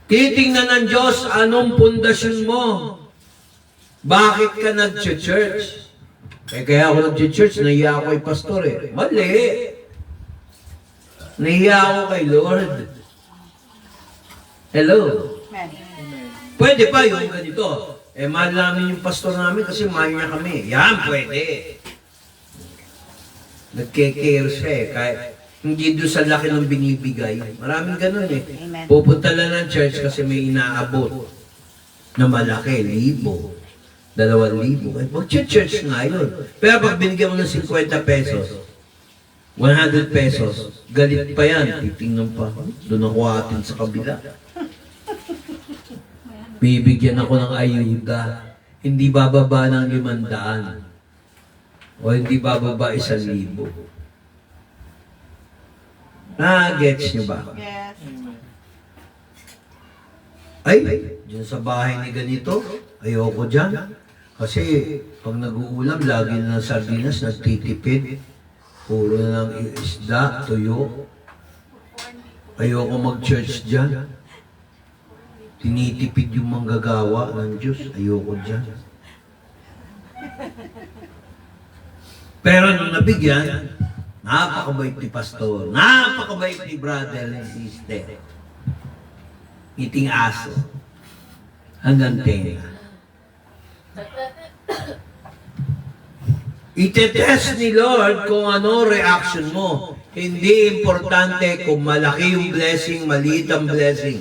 Titingnan ng Diyos anong pundasyon mo. Bakit ka nag-church? Kaya ako nag-church, nahiya ako kay pastor eh. Mali. Nahiya ako kay Lord. Hello? Amen! Pwede pa yung ganito. Eh, mahal namin yung pastor namin kasi mahal niya kami. Yan, pwede. Nagke-care siya eh. Kahit hindi doon sa laki ng binibigay. Maraming ganun eh. Amen. Pupunta lang ng church kasi may inaabot na malaki, 1,000, 2,000. Eh, mag-church nga yun. Pero pag binigyan mo ng 50 pesos, 100 pesos, galit pa yan. Titingnan pa. Doon ako atin sa kabila. Bibigyan ako ng ayuda. Hindi bababa ng 500. O hindi bababa 1,000. Gets niyo ba? Yes! Ay, dyan sa bahay ni ganito, ayoko dyan. Kasi pag nag-uulam, lagi na ng sardinas, nagtitipid. Puro na lang isda, tuyo. Ayoko mag-church dyan. Tinitipid yung manggagawa ng Diyos. Ayoko dyan. Pero nung nabigyan, napakabait ni pastor, napakabait ni brother and sister. Iting aso. Hanggang tenga. Itetest ni Lord kung ano reaction mo. Hindi importante kung malaki yung blessing, maliit ang blessing.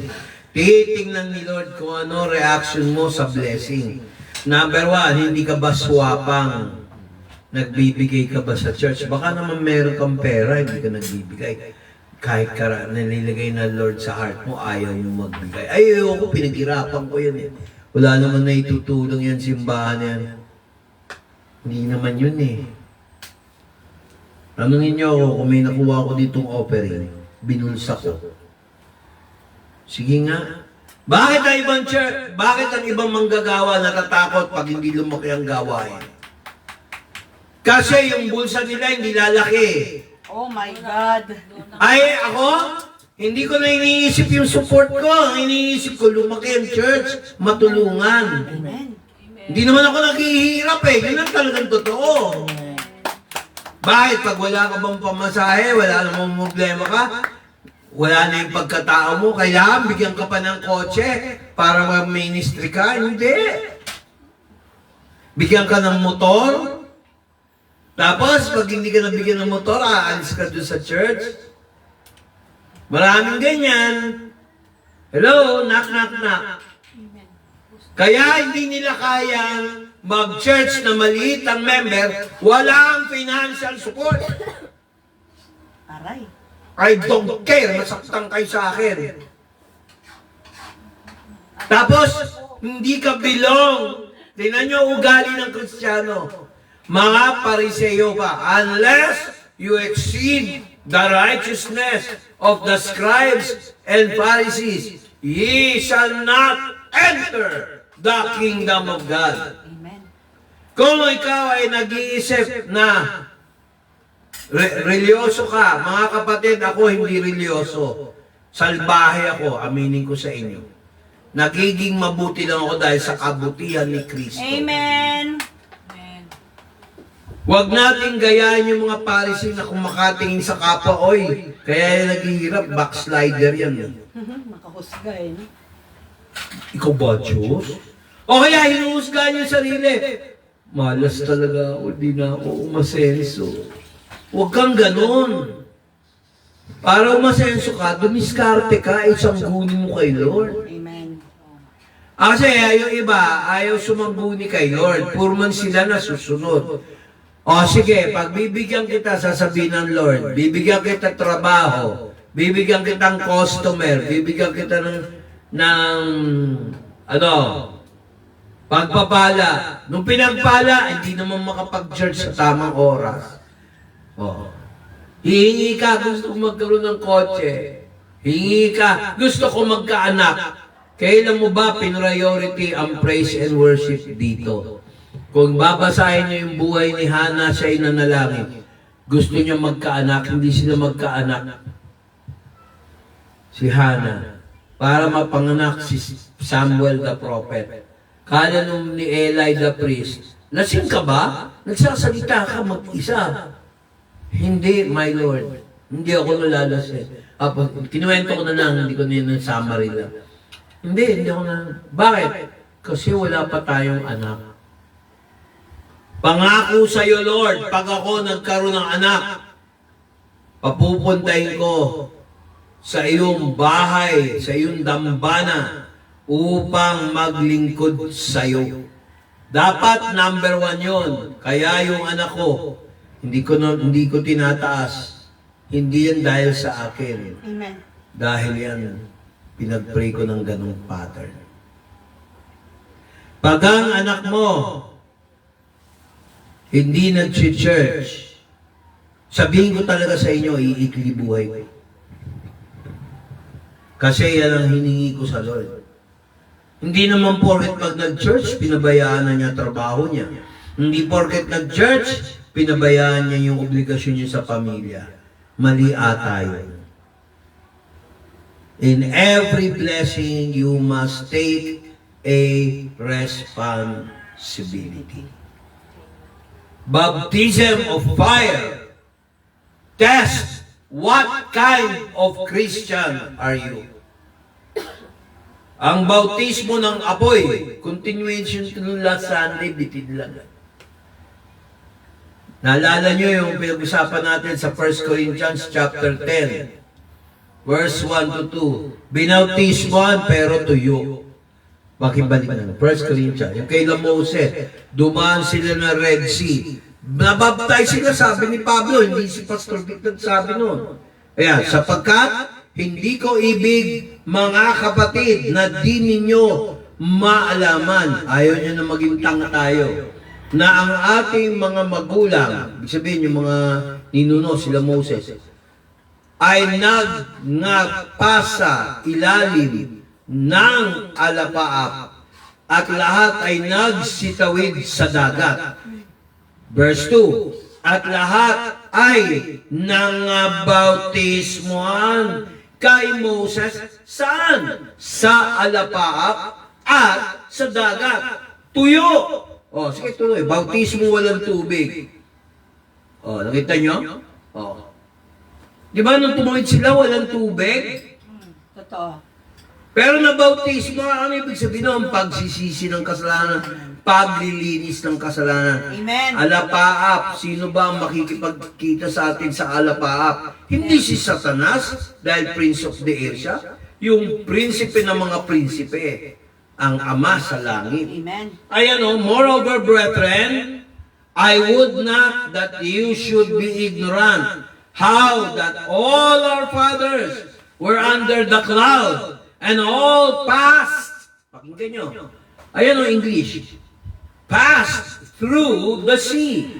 Titingnan ni Lord kung ano reaction mo sa blessing. Number 1, hindi ka ba swapang? Nagbibigay ka ba sa church? Baka naman meron kang pera, hindi ka nagbibigay. Kahit nililagay na Lord sa heart mo, ayaw mo magbigay. Ayoko, pinaghirapan ko yan eh. Wala naman na itutulong yan, simbahan yan. Hindi naman yun eh. Tanungin niyo ako kung may nakuha ko ditong offering. binulsa ko. Sige nga. Bakit ang ibang church, bakit ang ibang manggagawa natatakot pag hindi lumaki ang gawain? Kasi yung bulsa nila hindi lalaki. Oh my God. Ay, ako? Hindi ko na iniisip yung support ko. Ang iniisip ko, lumaki ang church, matulungan. Amen. Hindi naman ako naghihirap eh. Yun ang talagang totoo. Bakit? Pag wala ka bang pamasahe, wala namang problema ka, wala na yung pagkatao mo, kailangan bigyan ka pa ng kotse para mag-ministry ka? Hindi. Bigyan ka ng motor. Tapos, pag hindi ka nabigyan ng motor, aalis ka doon sa church. Maraming ganyan. Hello, knock, knock, knock. Kaya hindi nila kayang mag-church na maliit ang member, walang financial support. Aray. I don't care, masaktan kayo sa akin. Tapos, hindi ka belong. Tingnan nyo ugali ng Kristiyano. Mga Pariseo pa, unless you exceed the righteousness of the scribes and Pharisees, ye shall not enter the kingdom of God. Amen. Kung ikaw ay nag-iisip na relyoso ka, mga kapatid, ako hindi relyoso. Salbahe ako, aminin ko sa inyo. Nagiging mabuti lang ako dahil sa kabutihan ni Kristo. Amen. Huwag nating gayahin yung mga Pharisee na kumakatingin sa kapwa, oy, kaya yung naghihirap, backslider yan. Makahusga eh. No? Ikaw ba, Diyos? O kaya hinuhusgahan yung sarili. Malas talaga ako, di na ako umasenso. Huwag kang ganun. Para umasenso ka, dumiskarte ka, isangguni mo kay Lord. Amen. Kasi yung iba, ayaw sumangguni kay Lord. Puro man sila na susunod. O sige, pag bibigyan kita, sasabihin ng Lord, bibigyan kita trabaho, bibigyan kita ng customer, bibigyan kita ng pagpapala. Nung pinagpala, hindi naman makapag-church sa tamang oras. O. Hihingi ka, gusto ko magkaroon ng kotse. Hihingi ka, gusto ko magkaanak. Kailan mo ba priority ang praise and worship dito? Kung babasahin niyo yung buhay ni Hannah, siya ay nanalangin. Gusto niya magkaanak, hindi sila magkaanak. Si Hannah, para mapanganak si Samuel the prophet. Kala nung ni Eli the priest, lasing ka ba? Nagsasalita ka mag-isa. Hindi, my Lord. Hindi ako nalalasing. Kinuwento ko na lang, hindi ko na summary lang. Hindi ako na. Bakit? Kasi wala pa tayong anak. Pangako sa iyo, Lord, pag ako nagkaroon ng anak, papupuntahin ko sa iyong bahay, sa iyong dambana, upang maglingkod sa iyo. Dapat number 1 yon. Kaya yung anak ko, hindi ko tinataas. Hindi yan dahil sa akin. Amen. Dahil yan, pinag-pray ko ng ganung pattern. Pag ang anak mo, hindi nag-church, sabihin ko talaga sa inyo, iikli buhay ko. Kasi yan ang hiningi ko sa Lord. Hindi naman porket pag nag-church, pinabayaan na niya trabaho niya. Hindi porket nag-church, pinabayaan niya yung obligasyon niya sa pamilya. Mali ata yun. In every blessing, you must take a responsibility. Baptism of fire. Test what kind of Christian are you? Ang bautismo ng apoy, continuation to last Sunday, bitid lang. Naalala nyo yung pinag-usapan natin sa 1 Corinthians chapter 10, verse 1 to 2. Binautismoan pero tuyo. Pakibalik na. 1 Corinthians. Yung kay Moses, dumaan sila na Red Sea. Nabaptize sila, sabi ni Pablo, hindi si Pastor Vic nagsabi noon. Ayan, sapagkat hindi ko ibig, mga kapatid, na di ninyo maalaman. Ayaw niya na maging tanga tayo. Na ang ating mga magulang, ibig sabihin yung mga ninuno, sila Moses, ay nagngapasa ilalim ng alapaap at lahat ay nagsitawid sa dagat. Verse 2, at lahat ay nangabautismuhan kay Moses. Saan? Sa alapaap at sa dagat. Tuyo! O, sige tuloy. Bautismo walang tubig. O, nakita nyo? O. Di ba nung tumawid sila, walang tubig? Totoo. Pero nabautismo, ano ibig sabihin ng pagsisisi ng kasalanan? Paglilinis ng kasalanan. Amen. Alapaap. Sino ba ang makikipagkita sa atin sa alapaap? Hindi si Satanas, dahil Prince of the Air siya. Yung prinsipe ng mga prinsipe, ang Ama sa langit. Amen. Ayan o, moreover, brethren, I would not that you should be ignorant how that all our fathers were under the cloud and all passed, pakinggan nyo, ayan o English, passed through the sea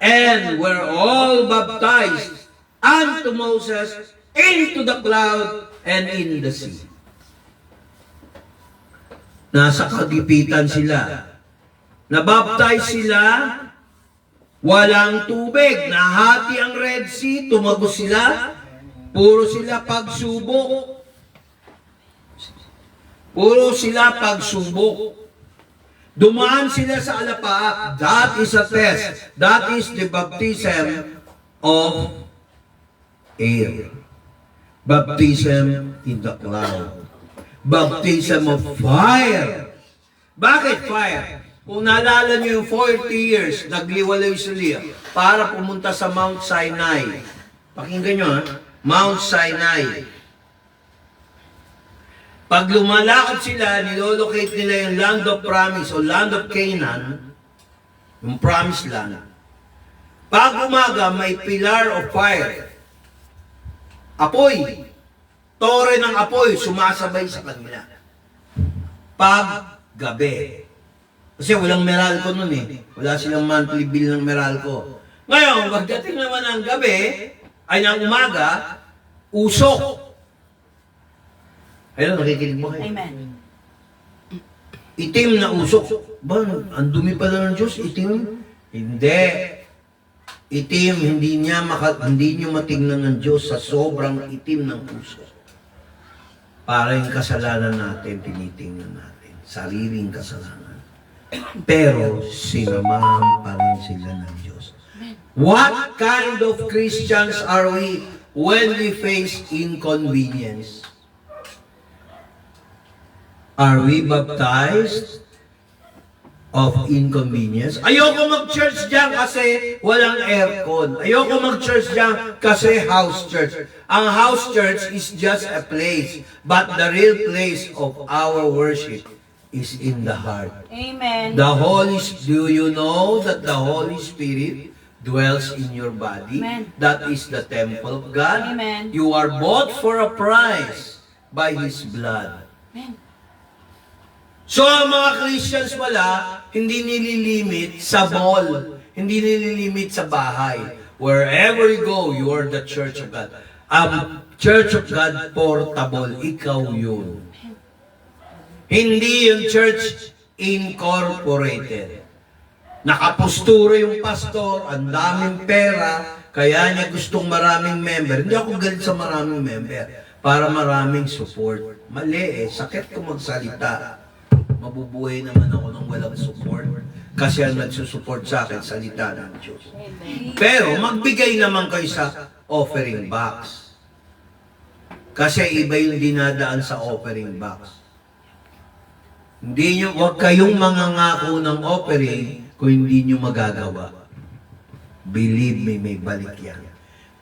and were all baptized unto Moses into the cloud and in the sea. Nasa kagipitan sila. Nabaptize sila, walang tubig. Nahati ang Red Sea, tumagos sila. Puro sila pagsubok. Puro sila pagsubok. Dumaan sila sa alapaap. That is a test. That is the baptism of air. Baptism in the cloud. Baptism of fire. Bakit fire? Kung naalala niyo yung 40 years, nagliwalay sila para pumunta sa Mount Sinai. Pakinggan nyo ha, Mount Sinai. Pag lumalakad sila, nilolocate nila yung land of promise o land of Canaan, yung promised land. Pag umaga, may pillar of fire. Apoy. Tore ng apoy, sumasabay sa kanila. Pag gabi. Kasi walang Meralco nun eh. Wala silang monthly bill ng Meralco. Ngayon, pagdating naman ng gabi, ay ng umaga, usok. Ayun, nakikinig mo kayo. Amen. Itim na usok. Ba, ang dumi pala ng Diyos, itim? Hindi. Itim, hindi nyo matingnan ng Diyos sa sobrang itim ng usok. Para yung kasalanan natin, tinitingnan natin. Sariling kasalanan. Pero, sinamahan pa rin sila ng Diyos. What kind of Christians are we when we face inconvenience? Are we baptized of inconvenience? Ayoko mag-church dyan kasi walang aircon. Ayoko mag-church dyan kasi house church. Ang house church is just a place, but the real place of our worship is in the heart. Amen. Do you know that the Holy Spirit dwells in your body? Amen. That is the temple of God. Amen. You are bought for a price by His blood. Amen. So, ang mga Christians pala, hindi nililimit sa mall. Hindi nililimit sa bahay. Wherever you go, you are the Church of God. Church of God portable, ikaw yun. Hindi yung Church Incorporated. Nakaposturo yung pastor, ang daming pera, kaya niya gustong maraming member. Hindi ako galit sa maraming member, para maraming support. Mali eh, sakit ko magsalita. Mabubuhay naman ako ng walang support kasi ang nagsusupport sa akin, salita ng Diyos. Pero magbigay naman kayo sa offering box. Kasi iba yung dinadaan sa offering box. Huwag kayong mangangako ng offering kung hindi nyo magagawa. Believe me, may balik yan.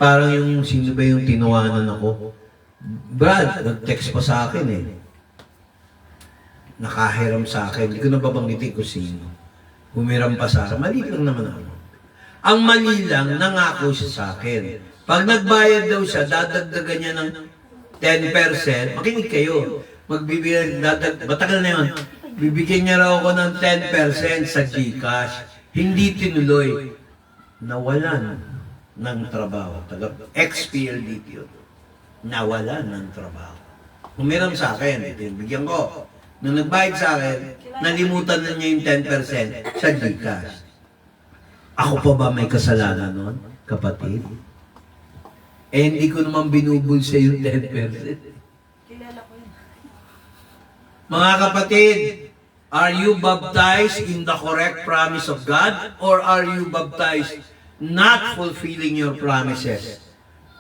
Parang yung, sino ba yung tinawanan ako? Brad, nag-text pa sa akin eh. Nakahiram sa akin. Hindi ko nababanggitin kung sino. Humiram pa sa akin. Mali lang naman ako. Ang mali lang, nangako siya sa akin. Pag nagbayad daw siya, dadagdagan niya ng 10%. Makinig kayo. Magbibigyan, matagal na yun. Bibigyan niya raw ako ng 10% sa GCash. Hindi tinuloy. Nawalan ng trabaho. Ex-PLDT yun. nawala ng trabaho. Humiram sa akin, bigyan ko. Nung nagbayad sa akin, nalimutan na niya yung 10% sa GCash. Ako pa ba may kasalanan nun, kapatid? Eh, hindi ko naman binubulsa yung 10%. Mga kapatid, are you baptized in the correct promise of God, or are you baptized not fulfilling your promises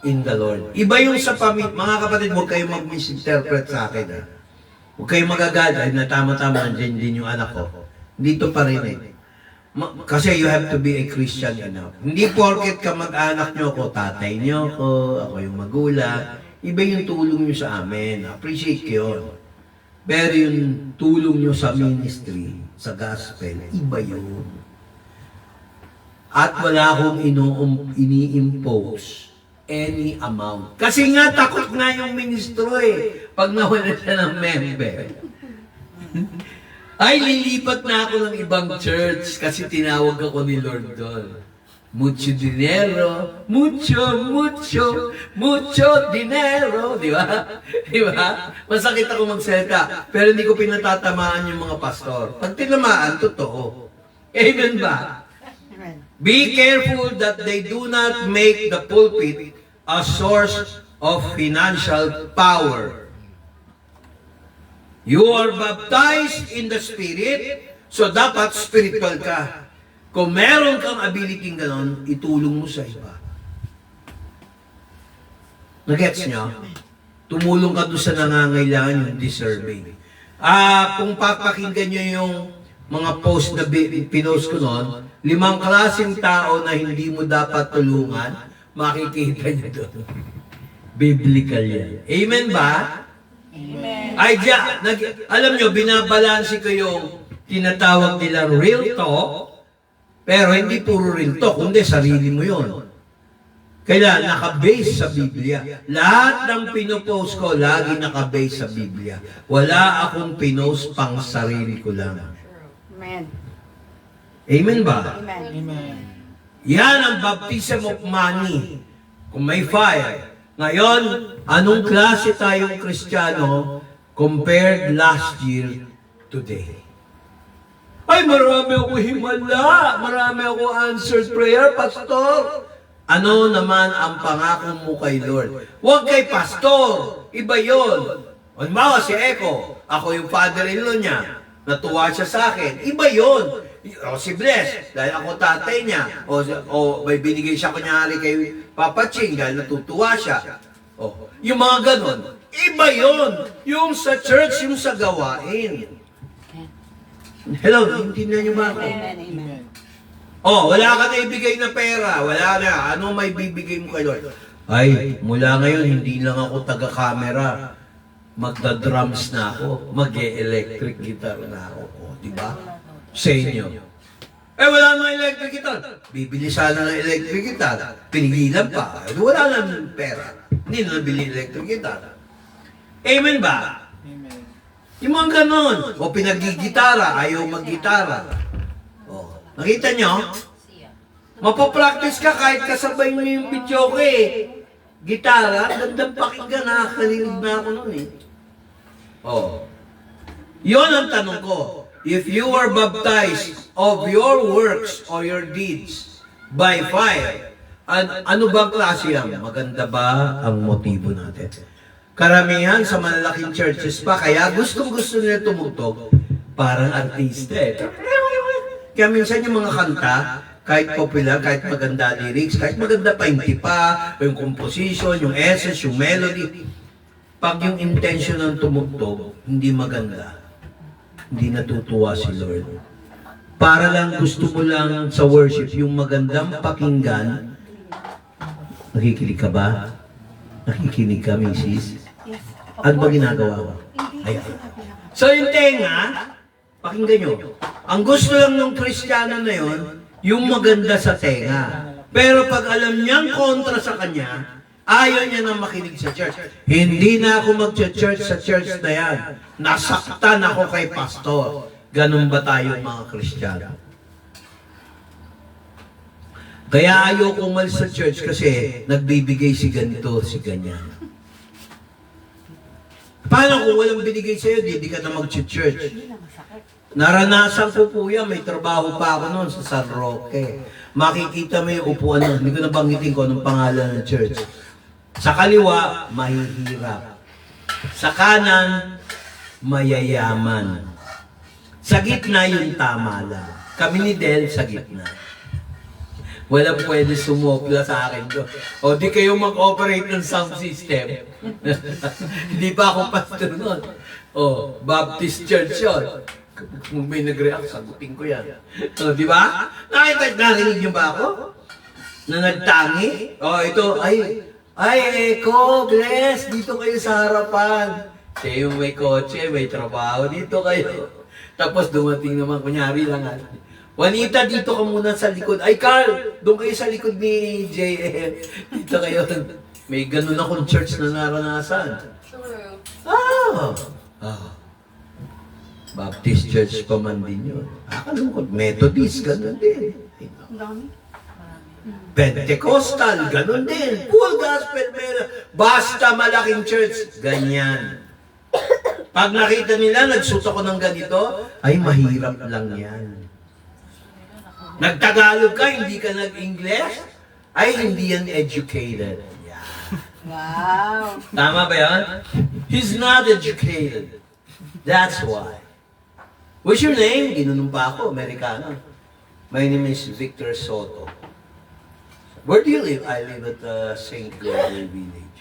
in the Lord? Iba yung sa mga kapatid, huwag kayong mag-misinterpret sa akin. Ha? Huwag kayong magagad, ay natama-tama, andyan din yung anak ko. Dito pa rin eh. Kasi you have to be a Christian enough. Hindi porket ka mag-anak nyo ko, tatay nyo ko, ako yung magulang. Iba yung tulong nyo sa amin. Appreciate ko yun. Pero yung tulong nyo sa ministry, sa gospel, iba yun. At wala akong ini-impose any amount. Kasi nga, takot nga yung ministro eh. Pag nawala siya ng member. Ay, lilipat na ako ng ibang church kasi tinawag ako ni Lord doon. Mucho dinero, mucho dinero. Di ba? Di ba? Masakit ako magsalita, pero hindi ko pinatatamaan yung mga pastor. Pag tinamaan, totoo. Amen ba? Be careful that they do not make the pulpit a source of financial power. You are baptized in the Spirit, so dapat spiritual ka. Kung meron kang ability ganon, itulong mo sa iba. Nagets nyo? Tumulong ka doon sa nangangailangan, yung deserving. Kung papakinggan nyo yung mga post na pinost ko noon, 5 klaseng tao na hindi mo dapat tulungan, makikita nyo doon. Biblical yan. Amen ba? Amen. Ay, alam nyo, binabalansi ko yung tinatawag nilang real talk, pero hindi puro real talk, kundi sarili mo yun. Kaya naka-base sa Biblia. Lahat ng pinopost ko, lagi naka-base sa Biblia. Wala akong pinost pang sarili ko lang. Amen. Amen ba? Amen. Yan ang baptism of money. Kung may fire. Ngayon, anong klase tayong Kristiyano compared last year today? Ay, marami ako himala. Marami ako answered prayer, Pastor. Ano naman ang pangako mo kay Lord? Huwag kay Pastor. Iba yun. Halimbawa si Eko, ako yung father-in-law niya. Natuwa siya sa akin. Iba yun. O si Bless, dahil ako tatay niya. O may binigay siya kunyari kay Papa Ching dahil natutuwa siya. O, yung mga ganon. Iba yun. Yung sa church, yung sa gawain. Hello, intindihan niyo ba ako? Amen. Oh, wala ka na ibigay na pera. Wala na. Ano may bibigay mo kay Lord? Ay, mula ngayon, hindi lang ako taga-camera. Magda-drums na ako. Mag-e-electric guitar na ako. O, di ba? Sa inyo. Eh, wala nang electric guitar. Bibili sana ng electric guitar. Pinigilan pa. Wala lang pera. Hindi na nabili electric guitar. Amen ba? Amen. Yung mga ganon. O pinagigitara, ayaw mag-gitara. O, nakita nyo? Mapapractice ka kahit kasabay mo yung video ko eh. Gitara, gandang pakinggan, nakakalilig na ako nun eh. O, yun ang tanong ko. If you are baptized of your works or your deeds by fire, ano bang klase yan? Maganda ba ang motibo natin? Karamihan sa malalaking churches pa, kaya gustong-gusto nila tumugtog, parang artista eh. Kaya minsan yung mga kanta, kahit popular, kahit maganda lyrics, kahit maganda pa yung tipa, yung composition, yung essence, yung melody, pag yung intention ng tumugtog, hindi maganda, hindi natutuwa si Lord. Para lang gusto mo lang sa worship, yung magandang pakinggan, nakikinig ka ba? Nakikinig ka, Mrs.? Ano ba ginagawa mo? Ay. So yung tenga, pakinggan nyo. Ang gusto lang ng Kristiyano na yun, yung maganda sa tenga. Pero pag alam niyang kontra sa kanya, ayaw niya na makinig sa church. Hindi na ako mag-church sa church na yan. Nasaktan ako kay pastor. Ganun ba tayo mga Kristiyano? Kaya ayaw ko umalis sa church kasi nagbibigay si ganito, si ganyan. Paano kung walang binigay sa'yo, di ka na mag-church? Naranasan ko po yan, may trabaho pa ako noon sa San Roque. Makikita mo yung upuan nun, hindi ko nabanggitin ko anong pangalan ng church. Sa kaliwa, mahihirap. Sa kanan, mayayaman. Sa gitna yung tama lang. Kami ni Del sa gitna. Walang pwede sumopla sa akin doon. O di kayo mag-operate ng sound system. Hindi pa ako pastor noon. O, Baptist Church yun. Kung may nag-react, sagutin ko yan. O, di ba? Narinig niyo ba ako? Na nagtangi? O, ito, ay, Eko, bless, dito kayo sa harapan. Siya yung may kotse, may trabaho, dito kayo. Tapos dumating naman, kunyari lang, Juanita, dito ka muna sa likod. Ay, Carl, doon kayo sa likod ni JM. Dito kayo. May ganun akong church na naranasan. Baptist church pa man din yun. Kalungkot. Methodist, ganun din. Pentecostal, ganun din. Full gospel, basta malaking church, ganyan. Pag nakita nila, nagsuot ako ng ganito, ay mahirap lang yan. Nagtagalog ka, hindi ka nag-English, ay hindi yan educated. Yeah. Wow. Tama ba yan? He's not educated. That's why. What's your name? Ginunong pa ako, Amerikano. My name is Victor Soto. Where do you live? I live at St. Gregory Village.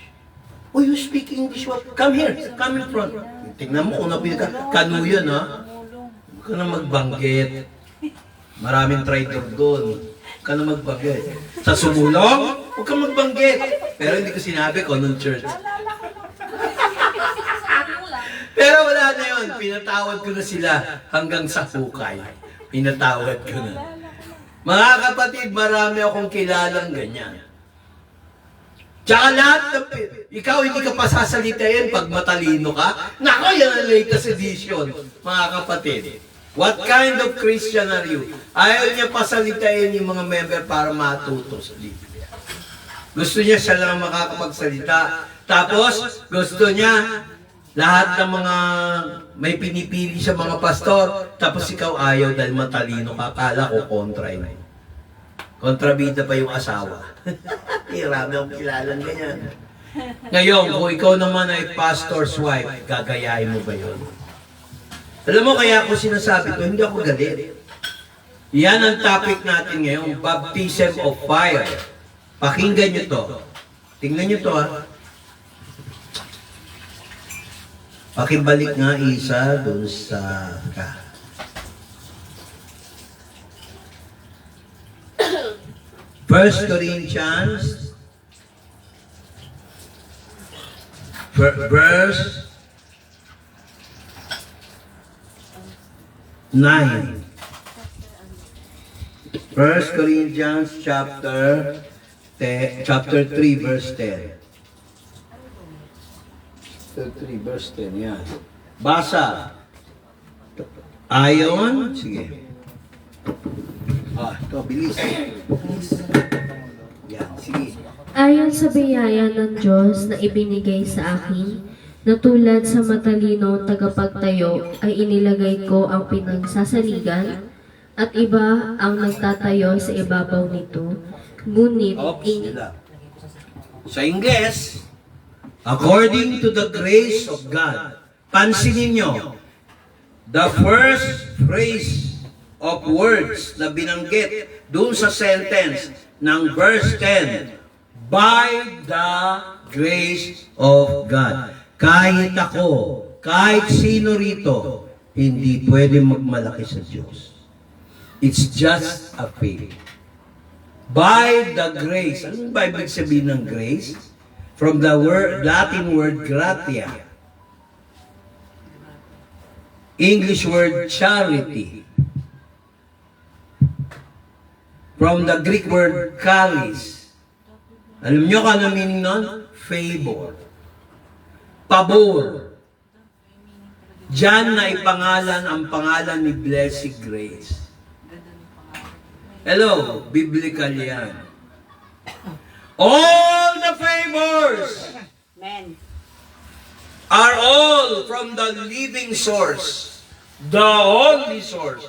Oh, you speak English well? Come here. Come in front. Tingnan mo kung napili ka. Kanu yan, ha? Huwag ka na magbanggit. Maraming traitor doon. Huwag ka na magbanggit. Sa sumulong, huwag ka magbanggit. Pero hindi ko sinabi ko nung church. Pero wala na yun. Pinatawad ko na sila hanggang sa hukay. Pinatawad ko na. Mga kapatid, marami akong kilalang ganyan. Tsaka lahat ng... Ikaw hindi ka pa sasalitain pag matalino ka. Nako, yan ang latest edition, mga kapatid. What kind of Christian are you? Ayaw niya pasalitain yung mga member para matuto sa Biblia. Gusto niya siya lang makakapagsalita. Tapos, gusto niya lahat ng mga may pinipili sa mga pastor, tapos ikaw ayaw dahil matalino ka, kala ko kontra yun. Kontrabida pa yung asawa. Marami akong kilalang ganyan. Ngayon, kung ikaw naman ay pastor's wife, gagayahin mo ba yun? Alam mo, kaya ako sinasabi to, hindi ako galit. Yan ang topic natin ngayon, baptism of fire. Pakinggan nyo to. Tingnan nyo to, ha. Pakibalik nga isa dun sa ka. First Corinthians verse 9. First Corinthians chapter 3 verse 10. 3 verse 10, yan. Basa. Ayon, sige. Ito, bilis. Yan, sige. Ayon sa biyaya ng Diyos na ibinigay sa akin, na tulad sa matalino tagapagtayo ay inilagay ko ang pinagsasaligan at iba ang nagtatayo sa ibabaw nito. Ngunit sa Ingles, according to the grace of God. Pansinin nyo, the first phrase of words na binanggit doon sa sentence ng verse 10, by the grace of God. Kahit ako, kahit sino rito, hindi pwede magmalaki sa Diyos. It's just a faith. By the grace. Anong ba ibig sabihin ng grace? From the Latin word gratia. English word charity. From the Greek word charis. Alam nyo ka na meaning nun? Favor. Pabor. Diyan na ipangalan ang pangalan ni Blessed Grace. Hello, biblical yan. All the favors Amen. are all all from the living source, the only source,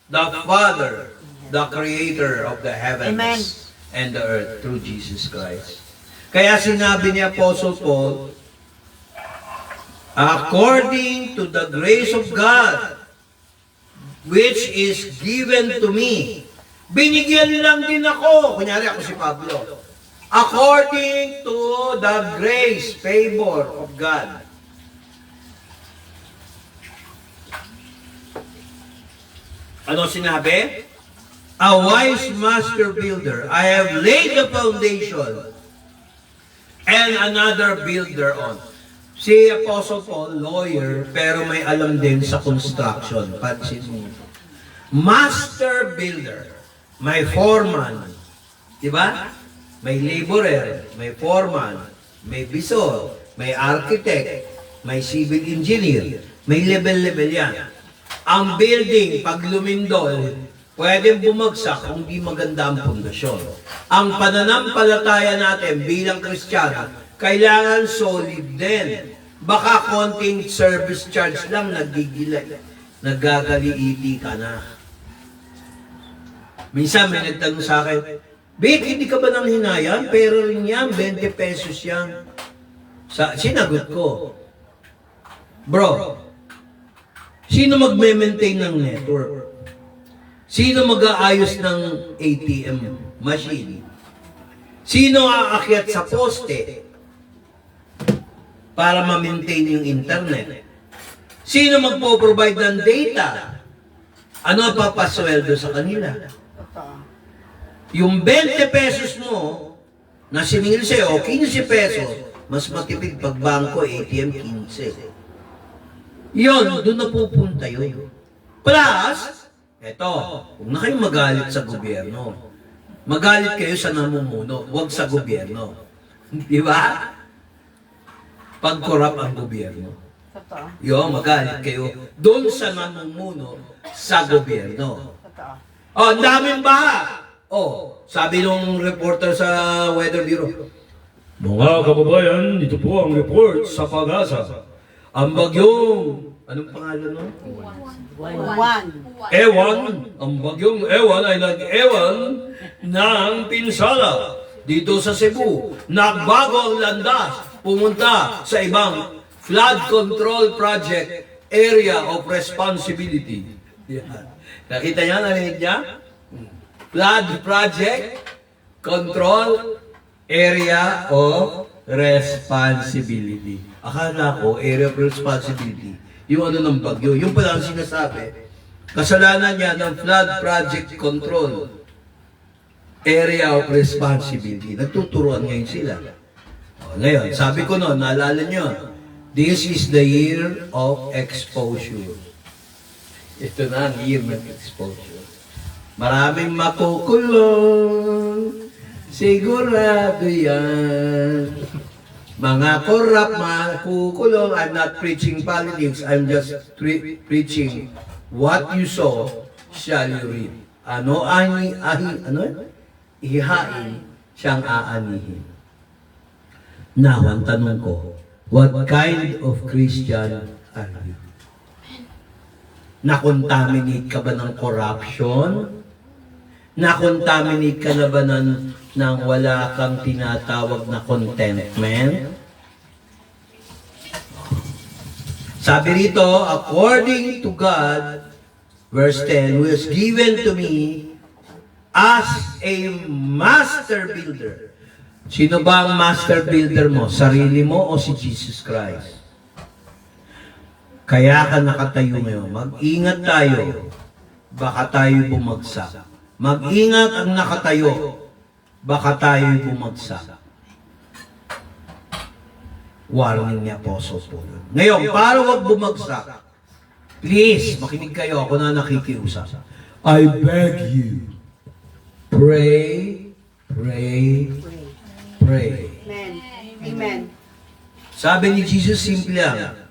the Father, the Creator of the heavens Amen. and the earth through Jesus Christ. Kaya sinabi ni Apostle Paul, according to the grace of God, which is given to me. Binigyan lang din ako. Kunyari ako si Pablo. According to the grace, favor of God. Ano sinabi? A wise master builder. I have laid the foundation and another builder on. Si Apostle Paul, lawyer, pero may alam din sa construction. Pansin mo. Master builder. May foreman. Diba? May laborer. May foreman. May bisor. May architect. May civil engineer. May level-level yan. Ang building, pag lumindol, pwedeng bumagsak kung di maganda ang pundasyon. Ang pananampalataya natin bilang Kristiyano, kailangan solid din. Baka konting service charge lang nagagaliiti ka na. Minsan may nagtanong sa akin, Vic, hindi ka ba nang hinayan? Pero rin yan, 20 pesos yan. Sinagot ko, bro, sino magme-maintain ng network? Sino mag-aayos ng ATM machine? Sino aakyat sa poste para ma-maintain yung internet? Sino magpo-provide ng data? Ano papasweldo sa kanila? Yung 20 pesos mo na siningil sa'yo, 15 pesos, mas matipid pag bangko, ATM, 15. Yun, doon na pupunta yun. Plus, eto, huwag na kayong magalit sa gobyerno. Magalit kayo sa namumuno, huwag sa gobyerno. Di ba? Pag-corrupt ang gobyerno. Yun, magalit kayo doon sa namumuno sa gobyerno. Oh, ang daming baha. Oh, sabi nung reporter sa Weather Bureau, mga kababayan, ito po ang report sa Pag-asa. Ang bagyong, anong pangalan nun? Ewan. Ang bagyong Ewan ay nag-ewan ng pinsala dito sa Cebu. Nagbago ang landas, pumunta sa ibang flood control project area of responsibility. Yan. Nakita niya, narinig niya? Flood project control area of responsibility. Akala ko, area of responsibility, yung ano ng bagyo. Yung pala ang sinasabi, kasalanan niya ng flood project control area of responsibility. Nagtuturuan ngayon sila. O, ngayon, sabi ko noon, naalala niyo, this is the year of exposure. Ito na ang year ng exposure. Maraming makukulong, sigurado yan. Mga korap, makukulong. I'm not preaching politics, I'm just preaching what you sow shall you reap. Ano ihain siyang aanihin. Now, ang tanong ko, what kind of Christian are you? Nakontaminate ka ba ng corruption? Nakontaminate ka na ba ng wala kang tinatawag na contentment? Sabi rito, according to God, verse 10, who is given to me as a master builder. Sino ba ang master builder mo? Sarili mo o si Jesus Christ? Kaya ka nakatayo ngayon. Mag-ingat tayo. Baka tayo bumagsak. Mag-ingat ang nakatayo. Baka tayo bumagsak. Warning ni Apostle Paul. Ngayon, para wag bumagsak, please, makinig kayo. Ako na nakikiusap. I beg you, pray, pray, pray. Amen. Amen. Sabi ni Jesus, simple lang.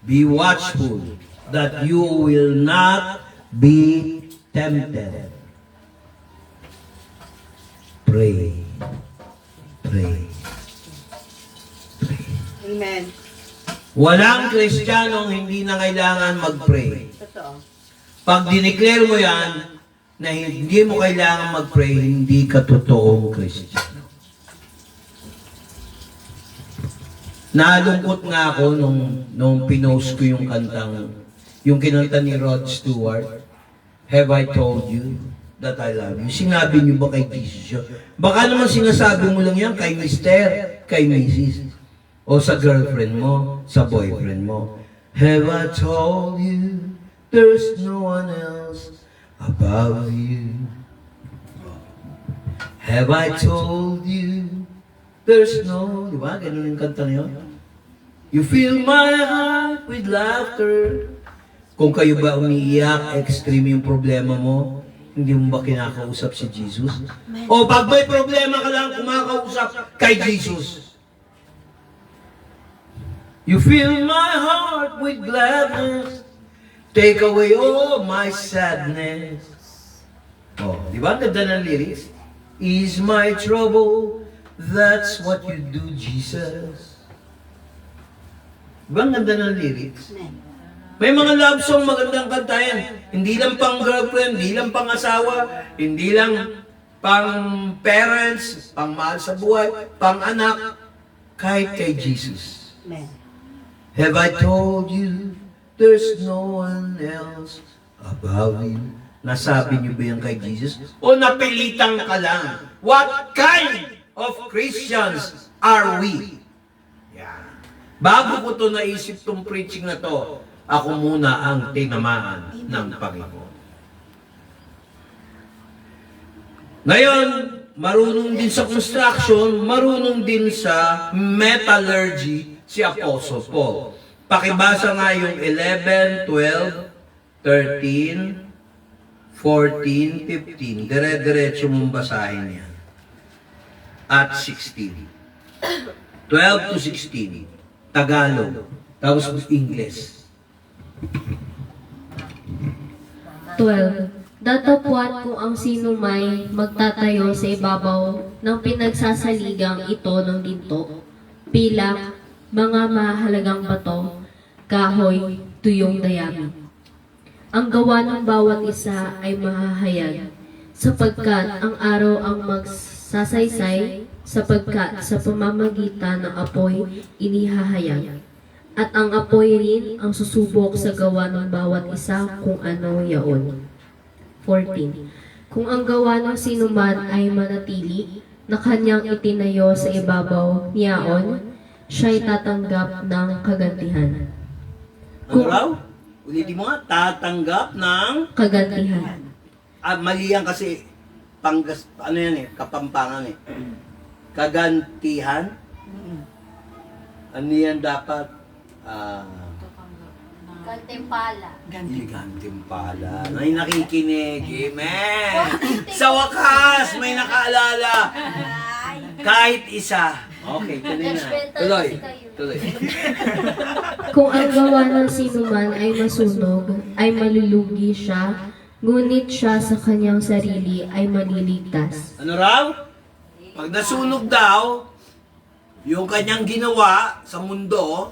Be watchful that you will not be tempted. Pray. Pray. Pray. Amen. Walang Kristiyanong hindi na kailangan mag-pray. Totoo. Pag dineclare mo yan, na hindi mo kailangan mag-pray, hindi ka totoong Kristiyano. Nalungkot nga ako nung pinost ko yung kinanta ni Rod Stewart, Have I Told You That I Love You? Sinabi niyo ba kay Jesus yun? Baka naman sinasabi mo lang yan kay Mr., kay Mrs., o sa girlfriend mo, sa boyfriend mo. Have I told you there's no one else above you? Have I told you there's no... Di ba? Ganun yung kanta na yun. You fill my heart with laughter. Kung kayo ba umiiyak, extreme yung problema mo, hindi mo ba kinakausap si Jesus? O pag may problema ka lang, kumakausap kay Jesus. You fill my heart with gladness. Take away all my sadness. Oh, di ba? Ganda ng lyrics. Ease my trouble. That's what you do, Jesus. Di ba? Ganda ng lyrics. May mga love song magandang kantayan. Hindi lang pang girlfriend, hindi lang pang asawa, hindi lang pang parents, pang mahal sa buhay, pang anak, kahit kay Jesus. Amen. Have I told you there's no one else above you? Nasabi niyo ba yan kay Jesus? O napilitan ka lang? What kind of Christians are we? Yeah. Bago ko to naisip tong preaching na to, ako muna ang tinamaan ng Panginoon. Ngayon, marunong din sa construction, marunong din sa metallurgy, si Apostle Paul. Pakibasa nga yung 11, 12, 13, 14, 15. Dire-diretso mong basahin yan. At 16. 12 to 16. Tagalog. Tapos English. 12. Datapwat kung ang sino may magtatayo sa ibabaw ng pinagsasaligang ito ng ginto, pilak, mga mahalagang bato, kahoy, tuyong dayami. Ang gawa ng bawat isa ay mahahayag, sapagkat ang araw ang magsasaysay, sapagkat sa pamamagitan ng apoy inihahayag. At ang apoy rin ang susubok sa gawa ng bawat isa kung ano yaon. 14. Kung ang gawa ng sinuman ay manatili na kanyang itinayo sa ibabaw niyaon, siya'y tatanggap ng kagantihan. Ano raw? Ulitin mo nga, tatanggap ng... Kagantihan. Mali yan kasi, ano yan kapampangan Kagantihan? Ano yan dapat? Gantimpala. Gantimpala. May nakikinig. Amen! Sa wakas, may nakaalala. Kahit isa. Okay, tuloy na. Tuloy. Kung ang gawa ng sinuman ay masunog, ay malulugi siya, ngunit siya sa kanyang sarili ay maliligtas. Ano raw? Pag nasunog daw, yung kanyang ginawa sa mundo,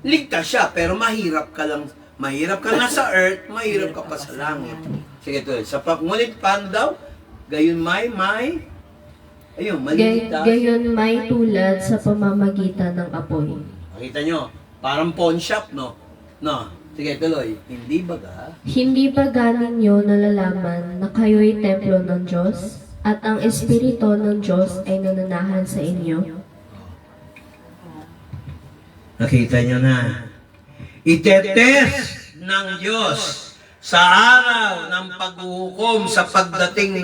ligtas siya, pero mahirap ka lang. Mahirap ka na sa earth, mahirap ka pa sa langit. Sige, tuloy. Ngunit paano daw? Gayon ayun, maliligtas. Gayon may tulad sa pamamagitan ng apoy. Makita nyo, parang pawn shop, no? No, sige, tuloy. Hindi baga? Hindi ba ninyo nalalaman na kayo'y templo ng Diyos at ang Espiritu ng Diyos ay nananahan sa inyo? Nakita nyo na. Itetest ng Diyos sa araw ng paghuhukom sa pagdating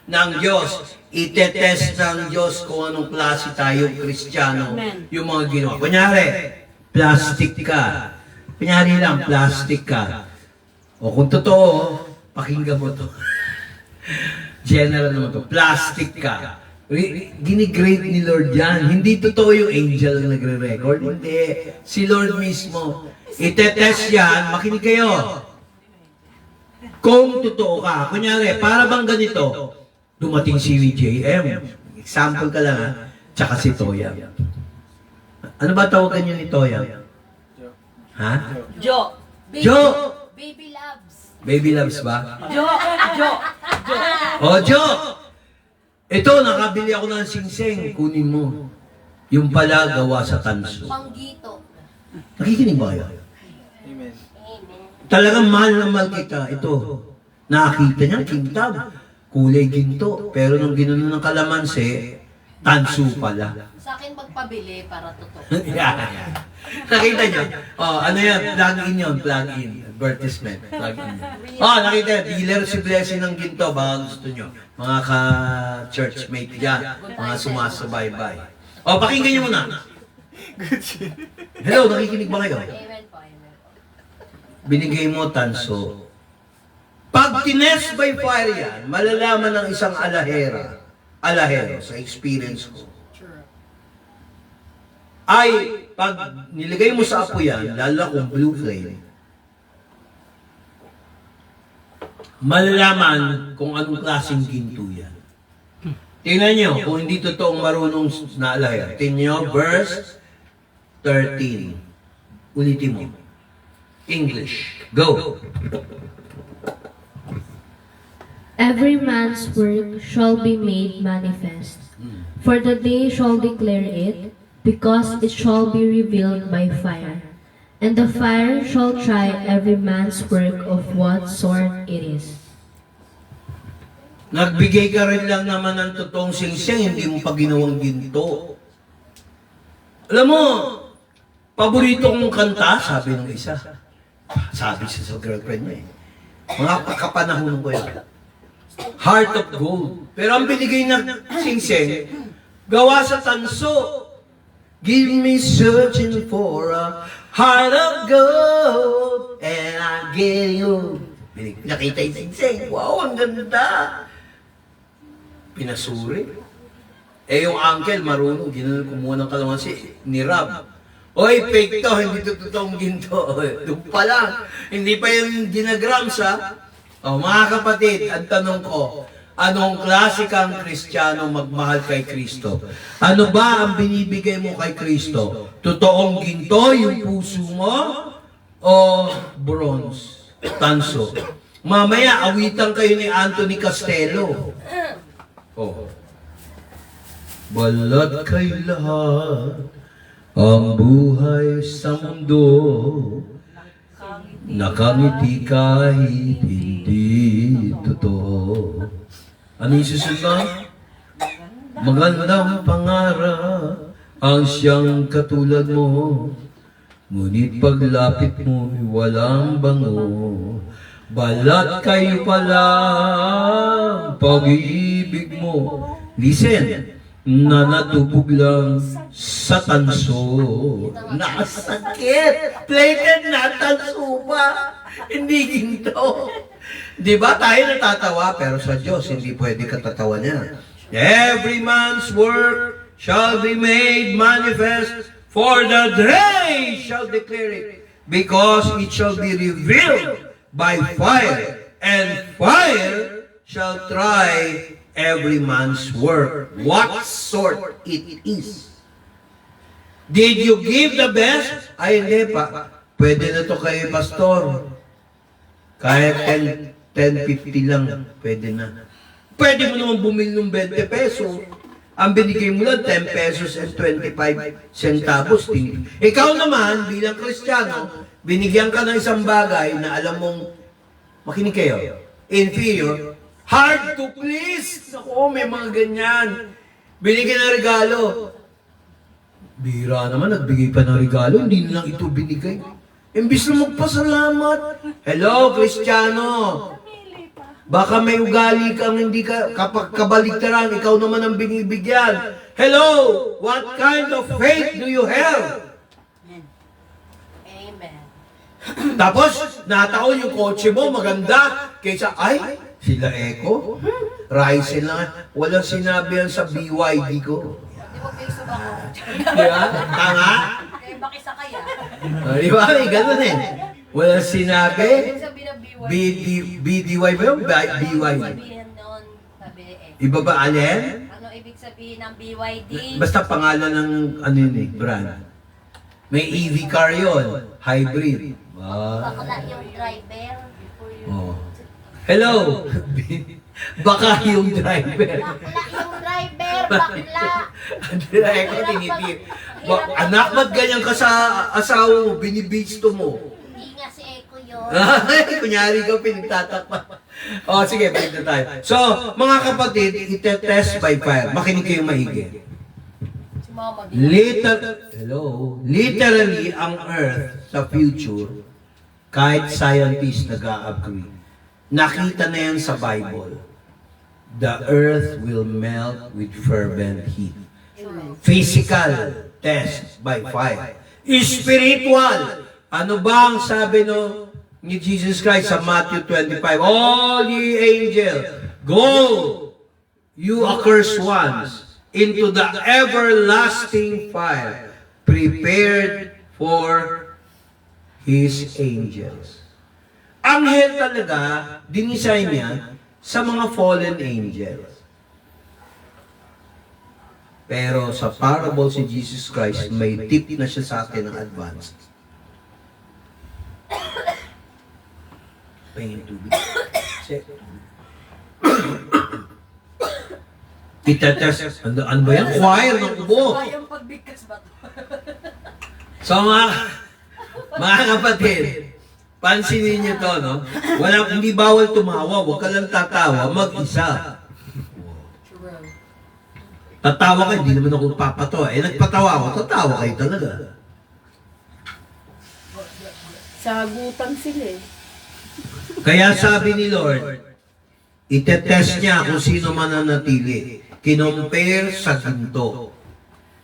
ng Diyos. Itetest ng Diyos kung anong klase tayo, Kristiyano, yung mga ginawa. Kunyari, plastic ka. Kunyari lang, plastic ka. O kung totoo, pakinggan mo to. General naman to. Plastic ka. Ginigrade ni Lord yan. Hindi totoo yung angel ang nagre-record. Hindi. Si Lord mismo. Itetest yan. Makinig kayo. Kung totoo ka. Kunyari, para bang ganito? Dumating si JM. Example ka lang ha. Tsaka si Toya. Ano ba tawagan niyo ni Toya? Ha? Jo. Jo! Baby loves. Baby loves ba? Jo. Jo. O, Jo! Ito, nakabili ako ng singseng. Kunin mo. Yung pala gawa sa tanso. Panggito. Nakikinig ba kayo? Talagang mahal na mahal kita. Ito, nakakita niya, kintab. Kulay ginto. Pero nung ginanon ng kalamansi, tanso pala. Sa akin magpabili para totoo. Yeah. Nakita niyo? Oh, ano yan? Plug in yun. Plug in. Advertisement. Plug in. Oh, nakita niyo? Dealer si Blessing ng ginto. Baka gusto niyo. Mga ka-churchmate dyan. Mga sumasabay-bay. Oh, pakinggan niyo muna. Hello, nakikinig ba kayo? Amen po, amen po. Binigay mo tanso. Pag tines by fire yan, malalaman ng isang alahero sa experience ko, ay pag niligay mo sa apo yan, lalo kung blue flame, malalaman kung anong klaseng ginto yan. Tingnan nyo, kung hindi totoong marunong na alahero. Tingnan nyo, verse 13. Ulitin mo. English. Go. Every man's work shall be made manifest, for the day shall declare it, because it shall be revealed by fire. And the fire shall try every man's work of what sort it is. Nagbigay ka rin lang naman ng totoong singsing, hindi mo pa ginawang ginto. Alam mo, paborito kong kanta, sabi ng isa. Sabi siya sa girlfriend niya eh. Mga kapanahon ko yan. Heart of gold. Pero ang binigay na singsing, gawa sa tanso. Give me searching for a heart of gold, and I get you. Nakita yung singsing. Wow, ang ganda. Pinasuri. Eh yung uncle, marunong, ginanong kumuha ng kalamansi, ni Rab. Oy, fake to, hindi to totoong ginto. Doon pa lang, hindi pa yung ginagrams ha. Oh, mga kapatid, ang tanong ko, anong klase kang Kristiyano magmahal kay Kristo? Ano ba ang binibigay mo kay Kristo? Totoong ginto, yung puso mo? O bronze, tanso? Mamaya, awitan kayo ni Anthony Castello. Oh. Balat kay lahat ang buhay sa mundo, nakangiti kahit hindi totoo. Ano yung susunod? Magandang pangarap ang siyang katulad mo, ngunit paglapit mo walang bango. Balat kayo pala pag-ibig mo. Listen, na natubog lang sa tanso. Nakasakit! Plated na tanso pa! Hindi ginto. Di ba tayo natatawa, pero sa Diyos hindi pwede katatawa niya. Every man's work shall be made manifest, for the day shall declare it, because it shall be revealed by fire, and fire shall try every man's work, what sort it is. Did you give the best? Ay, hindi pa. Pwede na to kay pastor. Kahit 10-50 lang, pwede na. Pwede mo naman bumili ng 20 pesos. Ang binigay mo lang, 10 pesos and 25 centavos. Ikaw naman, bilang Kristiyano, binigyan ka ng isang bagay na alam mong, makinig kayo, inferior, hard to please. Ako, may mga ganyan. Binigyan ng regalo. Bira naman, nagbigay pa ng regalo, hindi na lang ito binigay. Imbis na magpasalamat. Hello, Kristiyano. Baka may ugali kang hindi ka, kapag kabaligtaran, ikaw naman ang binibigyan. Hello, what kind of faith do you have? Amen. Tapos, nataon yung kotse mo, maganda, kaysa, ay, sila Eko, Ryzen lang, walang sinabi yan sa BYD ko. Di ba Facebook ako? Di ba? Tanga? Kaya bakit sa kaya? Di ba? May ganun eh. Walang sinabi. Ibig sabihin ng BYD. BDY ba yun? BYD. Sabihin noon, sabi eh. Iba ba alin? Ano ibig sabihin ng BYD? Basta pangalan ng ano yun eh, brand. May EV car yun. hybrid. Bakla yung driver. Oh. Hello! Baka yung driver. Bakla yung driver, bakla. Direk ko tinitip. Anak, ba't ganyan ka sa asawa mo? Binibisto mo. Hindi nga si Eko yun. Kunyari ka, pinagtatakpan. O, sige, balik na tayo. So, mga kapatid, itetest by fire. Makinig kayong maigi. Literally, ang Earth sa future, kahit scientists nag-agree, nakita na yan sa Bible. The Earth will melt with fervent heat. Physical, test by fire. Spiritual, ano ba ang sabi ni Jesus Christ sa Matthew 25? All ye angels, go, you accursed ones, into the everlasting fire, prepared for His angels. Anghel talaga, dinisign niya sa mga fallen angels. Pero sa parable si Jesus Christ, may tip na siya sa atin ng advance. Pahingin tubig. Itetest. Ano ba yan? Choir ng ubo. So mga kapatid, pansinin niyo to, no? Hindi bawal tumawa. Huwag ka lang tatawa. Mag-isa. Tatawa ka, hindi naman ako papatawa. Nagpatawa ako, tatawa kayo talaga. Sagutan sila eh. Kaya sabi ni Lord, itetest niya kung sino mananatili. Kinompare sa ginto.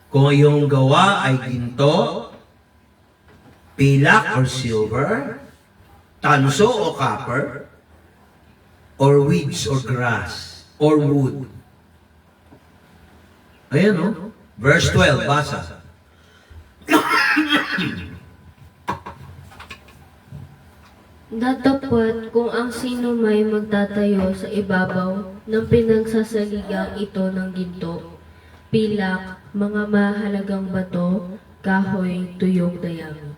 Kung yung gawa ay ginto, pilak or silver, tanso o copper, or weeds or grass, or wood. Ayan, no? Verse 12, basa. Datapwat kung ang sino may magtatayo sa ibabaw ng pinagsasaligang ito ng ginto, pilak, mga mahalagang bato, kahoy, tuyong dayami.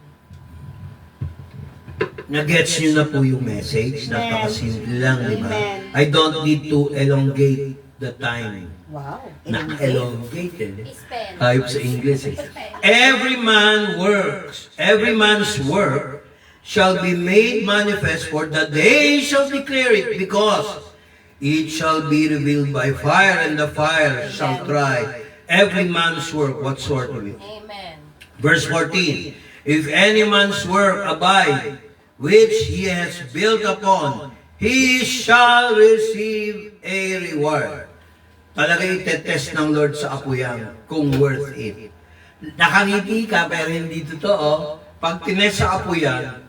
Nagets nyo na po yung message. Napakasimple lang, di ba? Amen. I don't need to elongate the time. Wow. Na-elongated. Spell. Ayop sa English eh. Every man's work shall be made manifest, for the day shall declare it, because it shall be revealed by fire, and the fire shall try every man's work, what sort of it. Amen. Verse 14, if any man's work abide, which he has built upon, he shall receive a reward. Talaga itetest ng Lord sa apo yan kung worth it. Nakangiti ka pero hindi totoo. Pag tinest sa apo yan,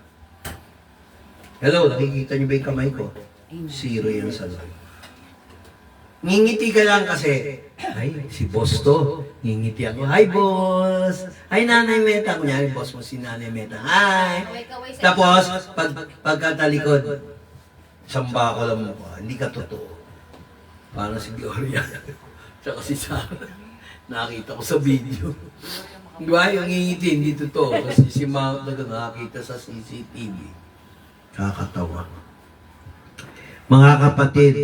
hello, nakikita niyo ba yung kamay ko? Zero yan sa Lord. Ngingiti ka lang kasi, ay, si boss to. Ngingiti ako, hi boss! Hi Nanay Meta. Kunyari, boss mo si Nanay Meta. Hi! Kaway-kaway sa Tapos, pagkatalikod, samba ko lang mo, hindi ka totoo. Parang si Gloria. Tsaka si Sarah. Nakita ko sa video. Di ba? Yung ngingiti, hindi totoo. Kasi si Mount nakakita sa CCTV. Kakatawa. Mga kapatid,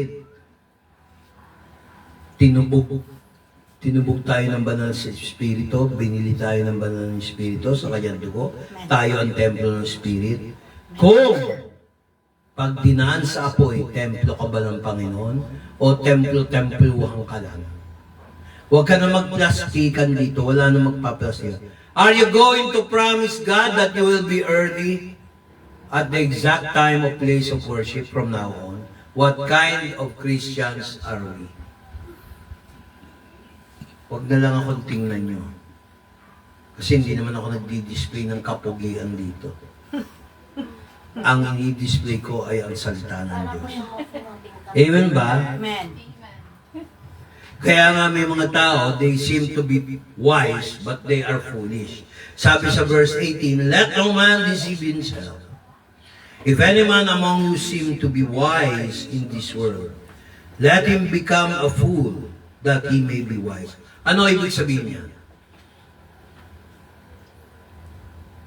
tinubog tayo ng banal sa Espiritu, binili tayo ng banal ng Espiritu sa kanyang dugo. Tayo ang templo ng Spirit. Kung pag dinaan sa apoy, templo ka ba ng Panginoon? O templo-templuhan ka lang? Huwag ka na magplastikan dito. Wala na magpaplastikan. Are you going to promise God that you will be early at the exact time of place of worship from now on? What kind of Christians are we? Huwag na lang akong tingnan nyo. Kasi hindi naman ako nagdi-display ng kapugian dito. Ang ini-display ko ay ang salita ng Diyos. Amen ba? Amen. Kaya nga may mga tao, they seem to be wise, but they are foolish. Sabi sa verse 18, let no man deceive himself. If any man among you seem to be wise in this world, let him become a fool, that he may be wise. Ano ibig sabihin niya?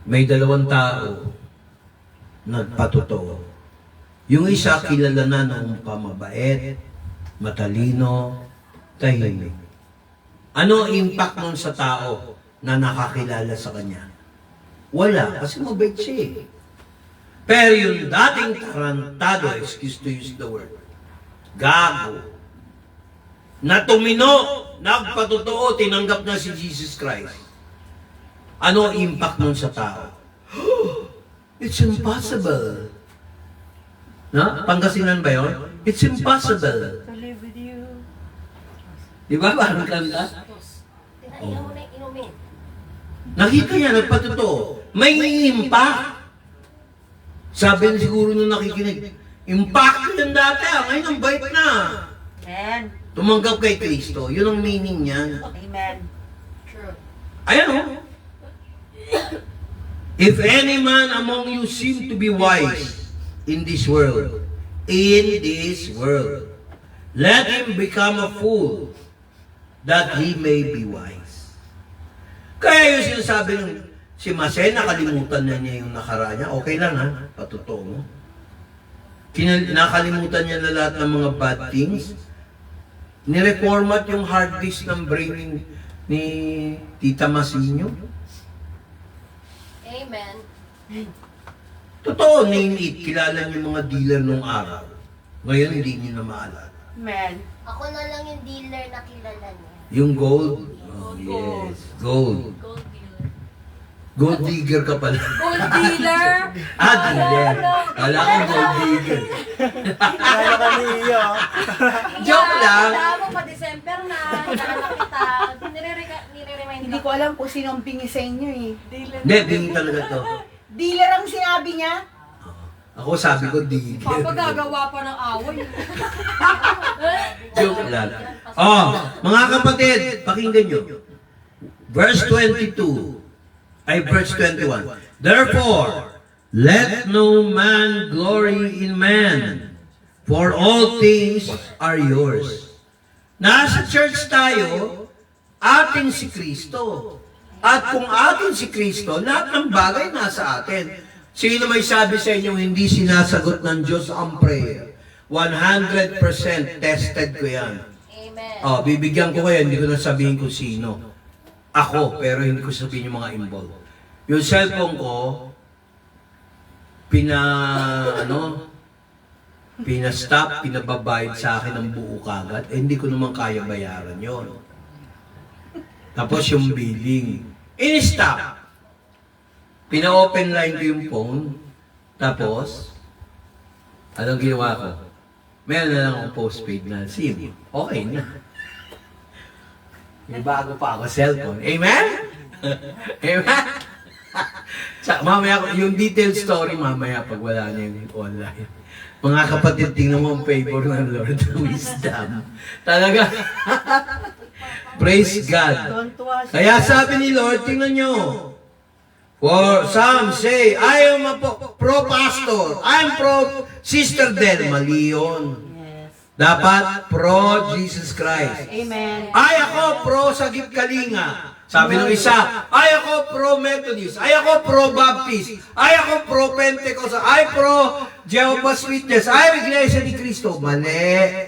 may dalawang tao nagpatotoo. Yung isa kilala na ng pamabait, matalino, tahimik. Ano ang impact nun sa tao na nakakilala sa kanya? Wala, kasi mabait siya eh. Pero yung dating tarantado, excuse to use the word, gago, na tumino, nagpatotoo, tinanggap na si Jesus Christ. Ano ang impact nun sa tao? It's impossible. Na? Pangasinan ba yun? It's impossible. To live with you. Di ba? Parang kanta? Tinailan mo na yung inumin. Nakita niya, nagpatotoo. May impact. Sabi na siguro nung nakikinig, impact yun dati, ngayon ang bait na. Amen. Tumanggap kay Kristo. Yun ang meaning niya. Amen. Ayan o. If any man among you seem to be wise in this world, let him become a fool, that he may be wise. Kaya yung sinasabi ng si Masay, nakalimutan na niya yung nakaraan niya. Okay lang ha, patotoo mo. Nakalimutan niya na lahat ng mga bad things. Nireformat yung hard disk ng brain ni Tita Masinyo. Amen. Totoo, name it. Kilala niyo yung mga dealer nung araw. Ngayon, hindi niyo na maalala. Amen. Ako na lang yung dealer na kilala niya. Yung gold? Oh, yes. Gold. Gold digger ka pala. Gold dealer! Dealer. Kala ko gold digger. Kaya ka niyo. Joke lang. Tama pa, December na. Nakakita. Nire-remind Hindi ko alam kung sinong bingi sa inyo eh. Hindi, bingi talaga to. Dealer ang sinabi niya? Ako sabi ko digger. Papagagawa pa ng away. Joke lang. Mga kapatid, pakinggan nyo. Verse 22. Verse 21. Therefore, let no man glory in man, for all things are yours. Nasa church tayo, atin si Kristo. At kung atin si Kristo, lahat ng bagay nasa atin. Sino may sabi sa inyo hindi sinasagot ng Diyos ang prayer? 100% tested ko yan. Amen. Bibigyan ko kayo, hindi ko na sabihin kung sino. Ako, pero hindi ko sabihin yung mga involved. Yung cellphone ko, pinastop, pinababayad sa akin ng buo kagad, hindi ko naman kaya bayaran yon. Tapos yung billing, in-stop. Pina-open line ko yung phone, tapos, anong ginawa ko? Meron na lang akong postpaid na SIM. Okay na. May bago pa ako cellphone. Amen? Amen? Mamaya, yung detailed story mamaya pag wala na yung online. Mga kapatid, tingnan mo ang favor ng Lord, wisdom. Talaga. Praise God. Kaya sabi ni Lord, tingnan nyo. For some say, I am a pro-pastor. I am pro-Sister Del. Mali yun. Dapat pro-Jesus Christ. Amen. Ay ako pro-Sagip Kalinga. Sabi ng isa, ay ako pro-Methodist, ay ako pro-Baptist, ay ako pro-Pentecostal, ay pro-Jehovah's Witness, ay Iglesia ni Cristo. Mali.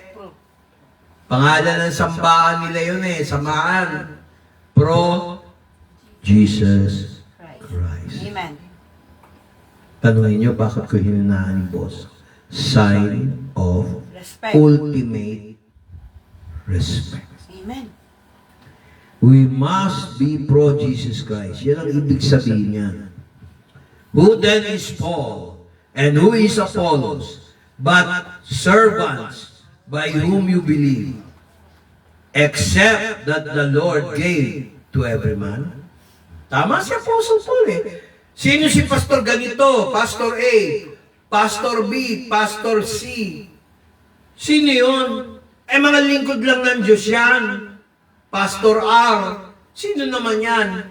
Pangalan ng sambahan nila yun samahan. Pro-Jesus Christ. Amen. Tanungin nyo, bakit ko hinanaan ni boss? Sign of Respect. ultimate respect. Amen. We must be pro-Jesus Christ. Yan ang ibig sabihin niya. Who then is Paul? And who is Apollos? But servants by whom you believe. Except that the Lord gave to every man. Tama si Apostle Paul Sino si Pastor ganito? Pastor A, Pastor B, Pastor C. Sino yun? Mga lingkod lang ng Diyos yan. Pastor R. Sino naman yan?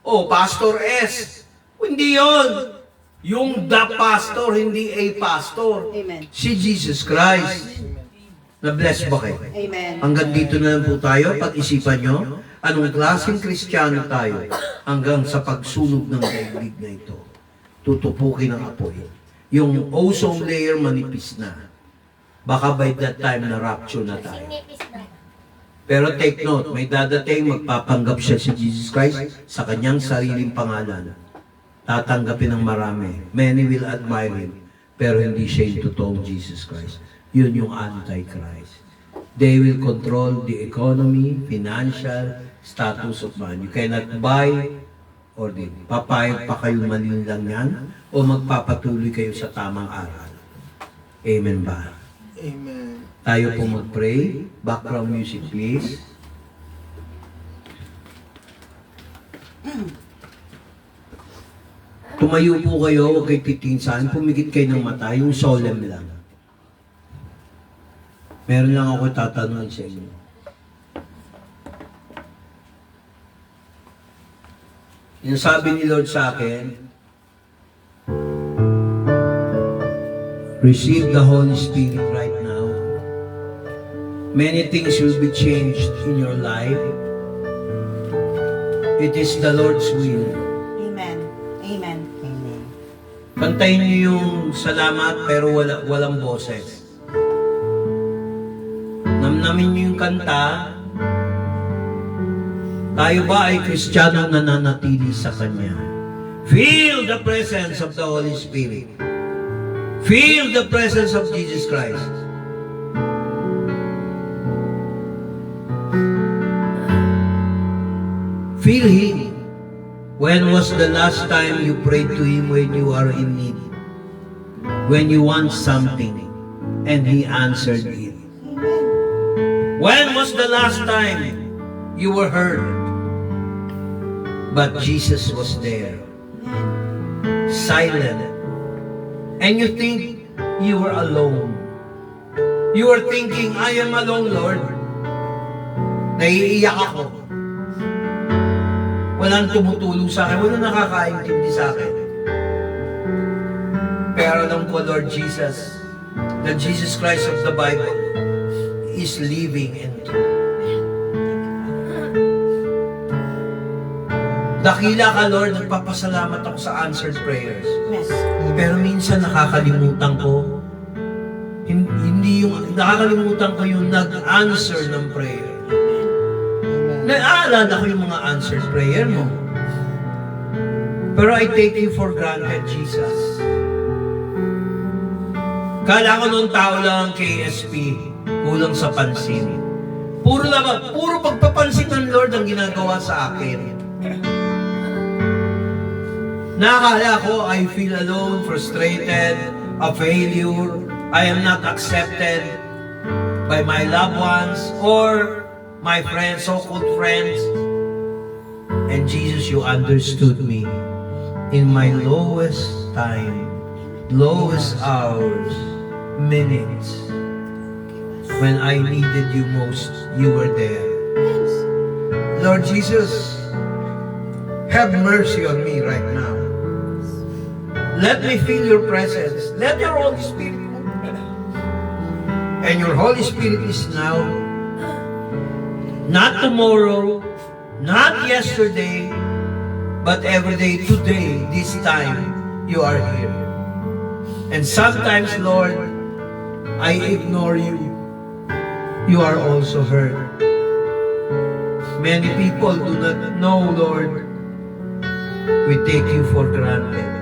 Pastor S. Hindi yon. Yung the pastor, hindi a pastor. Amen. Si Jesus Christ. Na-bless ba kayo? Amen. Hanggang dito na lang po tayo. Pag-isipan nyo. Anong klaseng Kristiyano tayo hanggang sa pagsunog ng daigdig na ito? Tutupukin ang apoy. Yung ozone layer manipis na. Baka by that time na rapture na tayo. Sinipis na. Pero take note, may dadating, magpapanggap siya si Jesus Christ sa kanyang sariling pangalan. Tatanggapin ng marami. Many will admire him. Pero hindi siya yung totoong Jesus Christ. Yun yung Antichrist. They will control the economy, financial status of man. You cannot buy or di. Papayag pa kayo malinlang yan o magpapatuloy kayo sa tamang aral. Amen ba? Amen. Tayo po mag-pray. Background music, please. Tumayo po kayo, huwag kayo titingin sa akin. Pumikit kayo ng mata, yung solemn lang. Meron lang ako tatanungin sa inyo. Yung sabi ni Lord sa akin, receive the Holy Spirit right now. Many things will be changed in your life. It is the Lord's will. Amen. Amen. Amen. Pantayin niyo yung salamat pero walang boses. Namnamin niyo yung kanta. Tayo ba ay Kristiyano na nanatili sa Kanya? Feel the presence of the Holy Spirit. Feel the presence of Jesus Christ. Feel Him. When was the last time you prayed to Him when you are in need? When you want something and He answered it? When was the last time you were hurt but Jesus was there? Silent. And you think you were alone. You were thinking, I am alone, Lord. Naiiyak ako. Walang tumutulong sa akin. Walang nakakaintindi sa akin. Pero alam ko, Lord Jesus, the Jesus Christ of the Bible is living and true. Dakila ka, Lord, nagpapasalamat ako sa answered prayers. Yes. Pero minsan nakakalimutan ko, nakakalimutan ko yung nag-answer ng prayer. Naalala ko yung mga answered prayer mo. Pero I take you for granted, Jesus. Kala ko nung tao lang ang KSP, kulang sa pansin. Puro pagpapansin ng Lord ang ginagawa sa akin. Nakakala ko, I feel alone, frustrated, a failure, I am not accepted by my loved ones or my friends, so-called friends. And Jesus, you understood me in my lowest time, lowest hours, minutes. When I needed you most, you were there. Lord Jesus, have mercy on me right now. Let me feel your presence. Let your Holy Spirit move me. And your Holy Spirit is now, not tomorrow, not yesterday, but every day, today, this time, you are here. And sometimes, Lord, I ignore you. You are also hurt. Many people do not know, Lord. We take you for granted.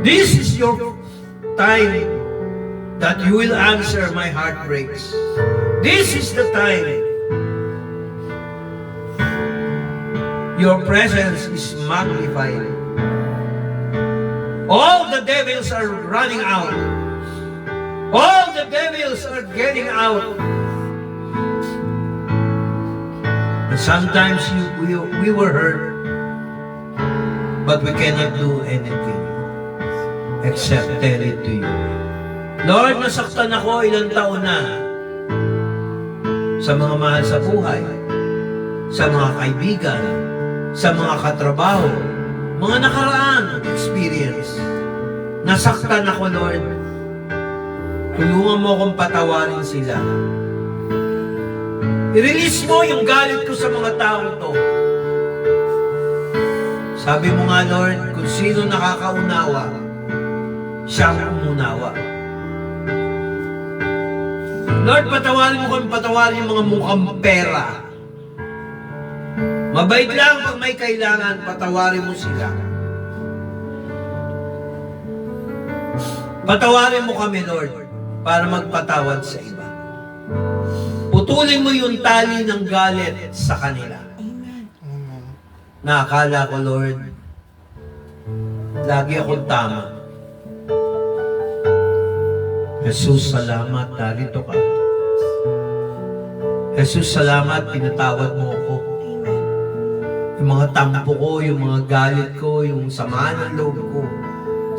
This is your time that you will answer my heartbreaks. This is the time. Your presence is magnified. All the devils are running out. All the devils are getting out. And sometimes we were hurt, but we cannot do anything except tell it to you. Lord, nasaktan ako ilang taon na sa mga mahal sa buhay, sa mga kaibigan, sa mga katrabaho, mga nakaraan experience. Nasaktan ako, Lord. Tulungan mo akong patawarin sila. I-release mo yung galit ko sa mga taong to. Sabi mo nga, Lord, kung sino nakakaunawa, siyang umunawa. Lord, patawarin mo kami, patawarin yung mga mukhang pera. Mabait lang pag may kailangan, patawarin mo sila. Patawarin mo kami, Lord, para magpatawad sa iba. Putulin mo yung tali ng galit sa kanila. Nakakala ko, Lord, lagi akong tama. Jesus, salamat, narito ka. Jesus, salamat, pinatawad mo ako. Yung mga tampo ko, yung mga galit ko, yung samaan ng loob ko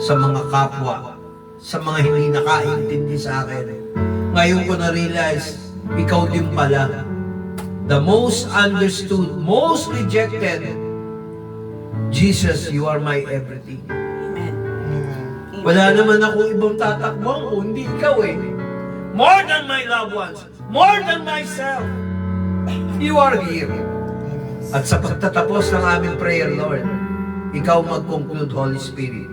sa mga kapwa, sa mga hindi nakaintindi sa akin. Ngayon ko na-realize, ikaw din pala. The most understood, most rejected. Jesus, you are my everything. Wala naman ako ibang tatakbuhan ko, hindi ikaw eh. More than my loved ones, more than myself, you are here. At sa pagtatapos ng aming prayer, Lord, ikaw mag-conclude, Holy Spirit.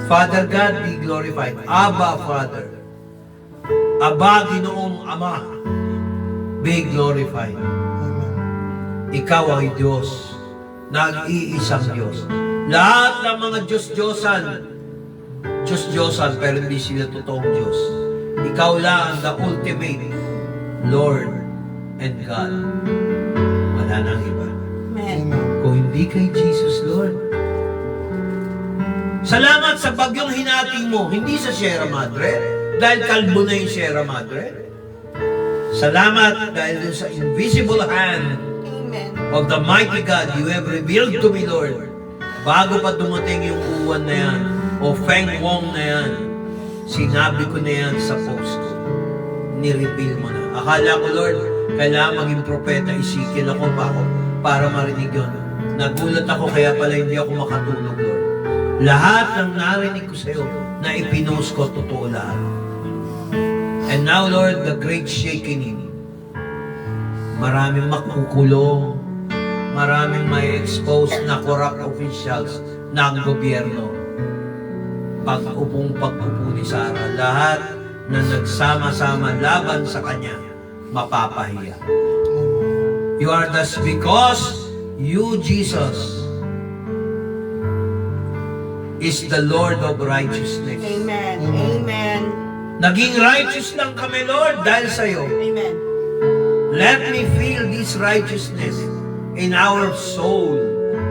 Father God, be glorified. Abba, Father. Aba, Ginoong Ama, be glorified. Ikaw ay Diyos, nag-iisang Diyos. Lahat ng mga Diyos-Diyosan, Diyos-Diyosan, pero hindi sila totoong Diyos. Ikaw lang, the ultimate Lord and God. Wala nang iba. Kung hindi kay Jesus, Lord. Salamat sa bagyong hinating mo, hindi sa Sierra Madre, dahil kalbo na yung Sierra Madre. Salamat dahil dun sa invisible hand of the mighty God you have revealed to me, Lord. Bago pa dumating yung uwan na yan, o Feng Wong na yan, sinabi ko na yan sa post ko. Nireveal mo na. Akala ko, Lord, kailangan maging propeta, isikil ako pa ako para marinig yun. Nagulat ako, kaya pala hindi ako makatulog, Lord. Lahat ng narinig ko sa'yo na ipinost ko, totoo lahat. And now, Lord, the great shaking. Maraming makukulong, maraming may expose na corrupt officials ng gobyerno. Pag-upo ni Sarah, lahat na nagsama-sama laban sa kanya, mapapahiya. You are thus because you, Jesus, is the Lord of righteousness. Amen. Amen. Naging righteous lang kami, Lord, dahil sa'yo. Amen. Let me feel this righteousness in our soul,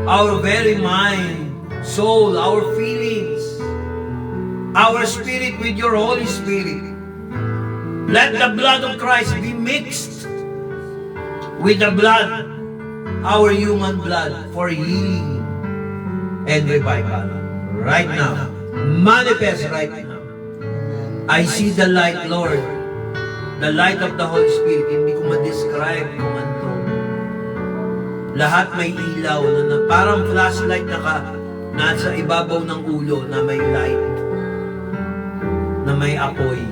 our very mind, soul, our feelings, our spirit with your Holy Spirit. Let the blood of Christ be mixed with the blood, our human blood, for healing and revival. Right now, manifest right now. I see the light, Lord, the light of the Holy Spirit. Hindi ko ma-describe kung ano. Lahat may ilaw na parang flashlight na nasa ibabaw ng ulo na may light, na may apoy.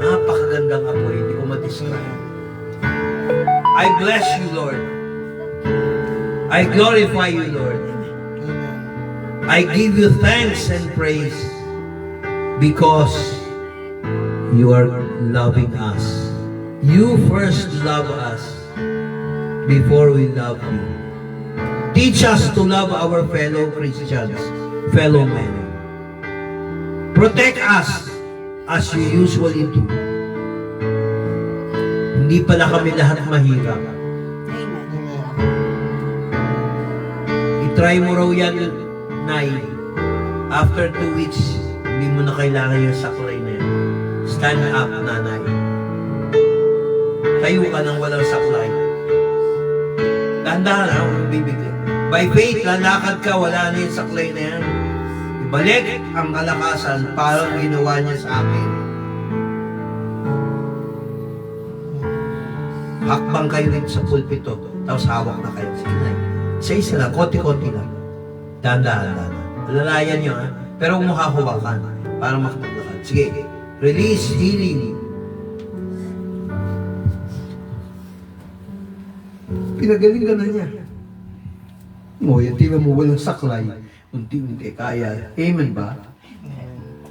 Napakagandang apoy, hindi ko ma-describe. I bless you, Lord. I glorify you, Lord. I give you thanks and praise because you are loving us. You first love us before we love you. Teach us to love our fellow Christians, fellow men. Protect us as you usually do. Hindi pala kami lahat mahirap. I-try mo raw yan, Nay. After 2 weeks, hindi mo na kailangan yung saklay na yan. Stand up, nanay. Tayo ka nang walang saklay. Dahan-dahan ako bibigyan. By faith, lalakad ka, wala na yung saklay na yan. Ibalik ang kalakasan parang ginawa niya sa akin. Hakbang kayo rin sa pulpito, tapos hawak na kayo. Sige na. Isa-isa lang, konti-konti lang. Dahan-dahan. Lalayan nyo, ha? Pero huwag mo hahawakan para makapaglakad. Sige, release, healing. pinagaling ka na niya. O, yan, tingnan mo, walang saklay. Unti-unti, kaya. Amen ba?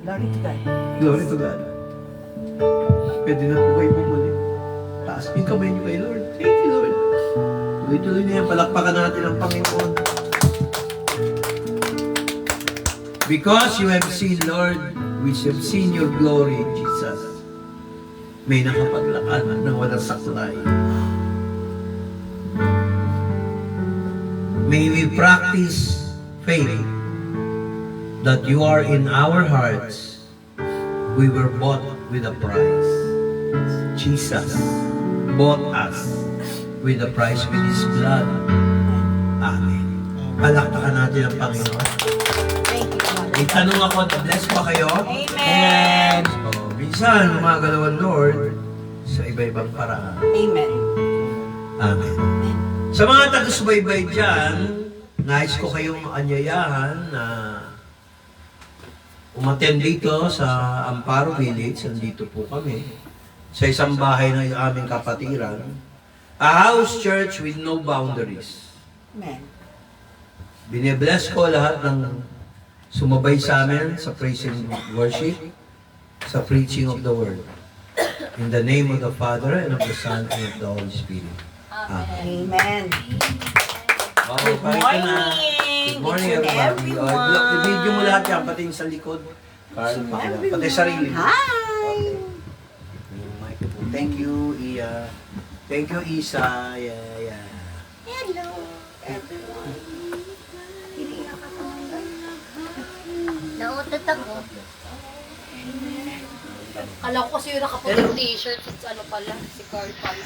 Glory to God. Glory to God. Pwede na po kayo bumalik. Taas yung kamay niyo kay Lord. Thank you, Lord. Tuloy-tuloy na yan. Palakpakan natin ang Panginoon. Because you have seen, Lord, we have seen your glory, Jesus. May nakapaglakad ng walang saklay. May we practice faith that you are in our hearts. We were bought with a price. Jesus bought us with a price with His blood. Amen. Palakpakan natin ang Panginoon. May tanong ako, bless ba kayo? Amen. So, minsan, gumagalaw ang Lord sa iba-ibang paraan. Amen. Amen. Sa mga taga-subaybay dyan, nais ko kayong anyayahan na umattend dito sa Amparo Village. Nandito po kami. Sa isang bahay ng aming kapatiran. A house church with no boundaries. Amen. Bine-bless ko lahat ng sumabay sa amin sa praise and worship, sa preaching of the word. In the name of the Father, and of the Son, and of the Holy Spirit. Amen. Amen. Okay, Good morning. Good morning, Good everybody. everyone. I-video mo lahat yan, pati yung sa likod. Carl, pati sarili. Hi. Thank you, Iya. Thank you, Isa. Yeah. Hello, everyone. Nautot ako. Kala ko kasi yung nakaputing t-shirt, ano pala, si Carl pala.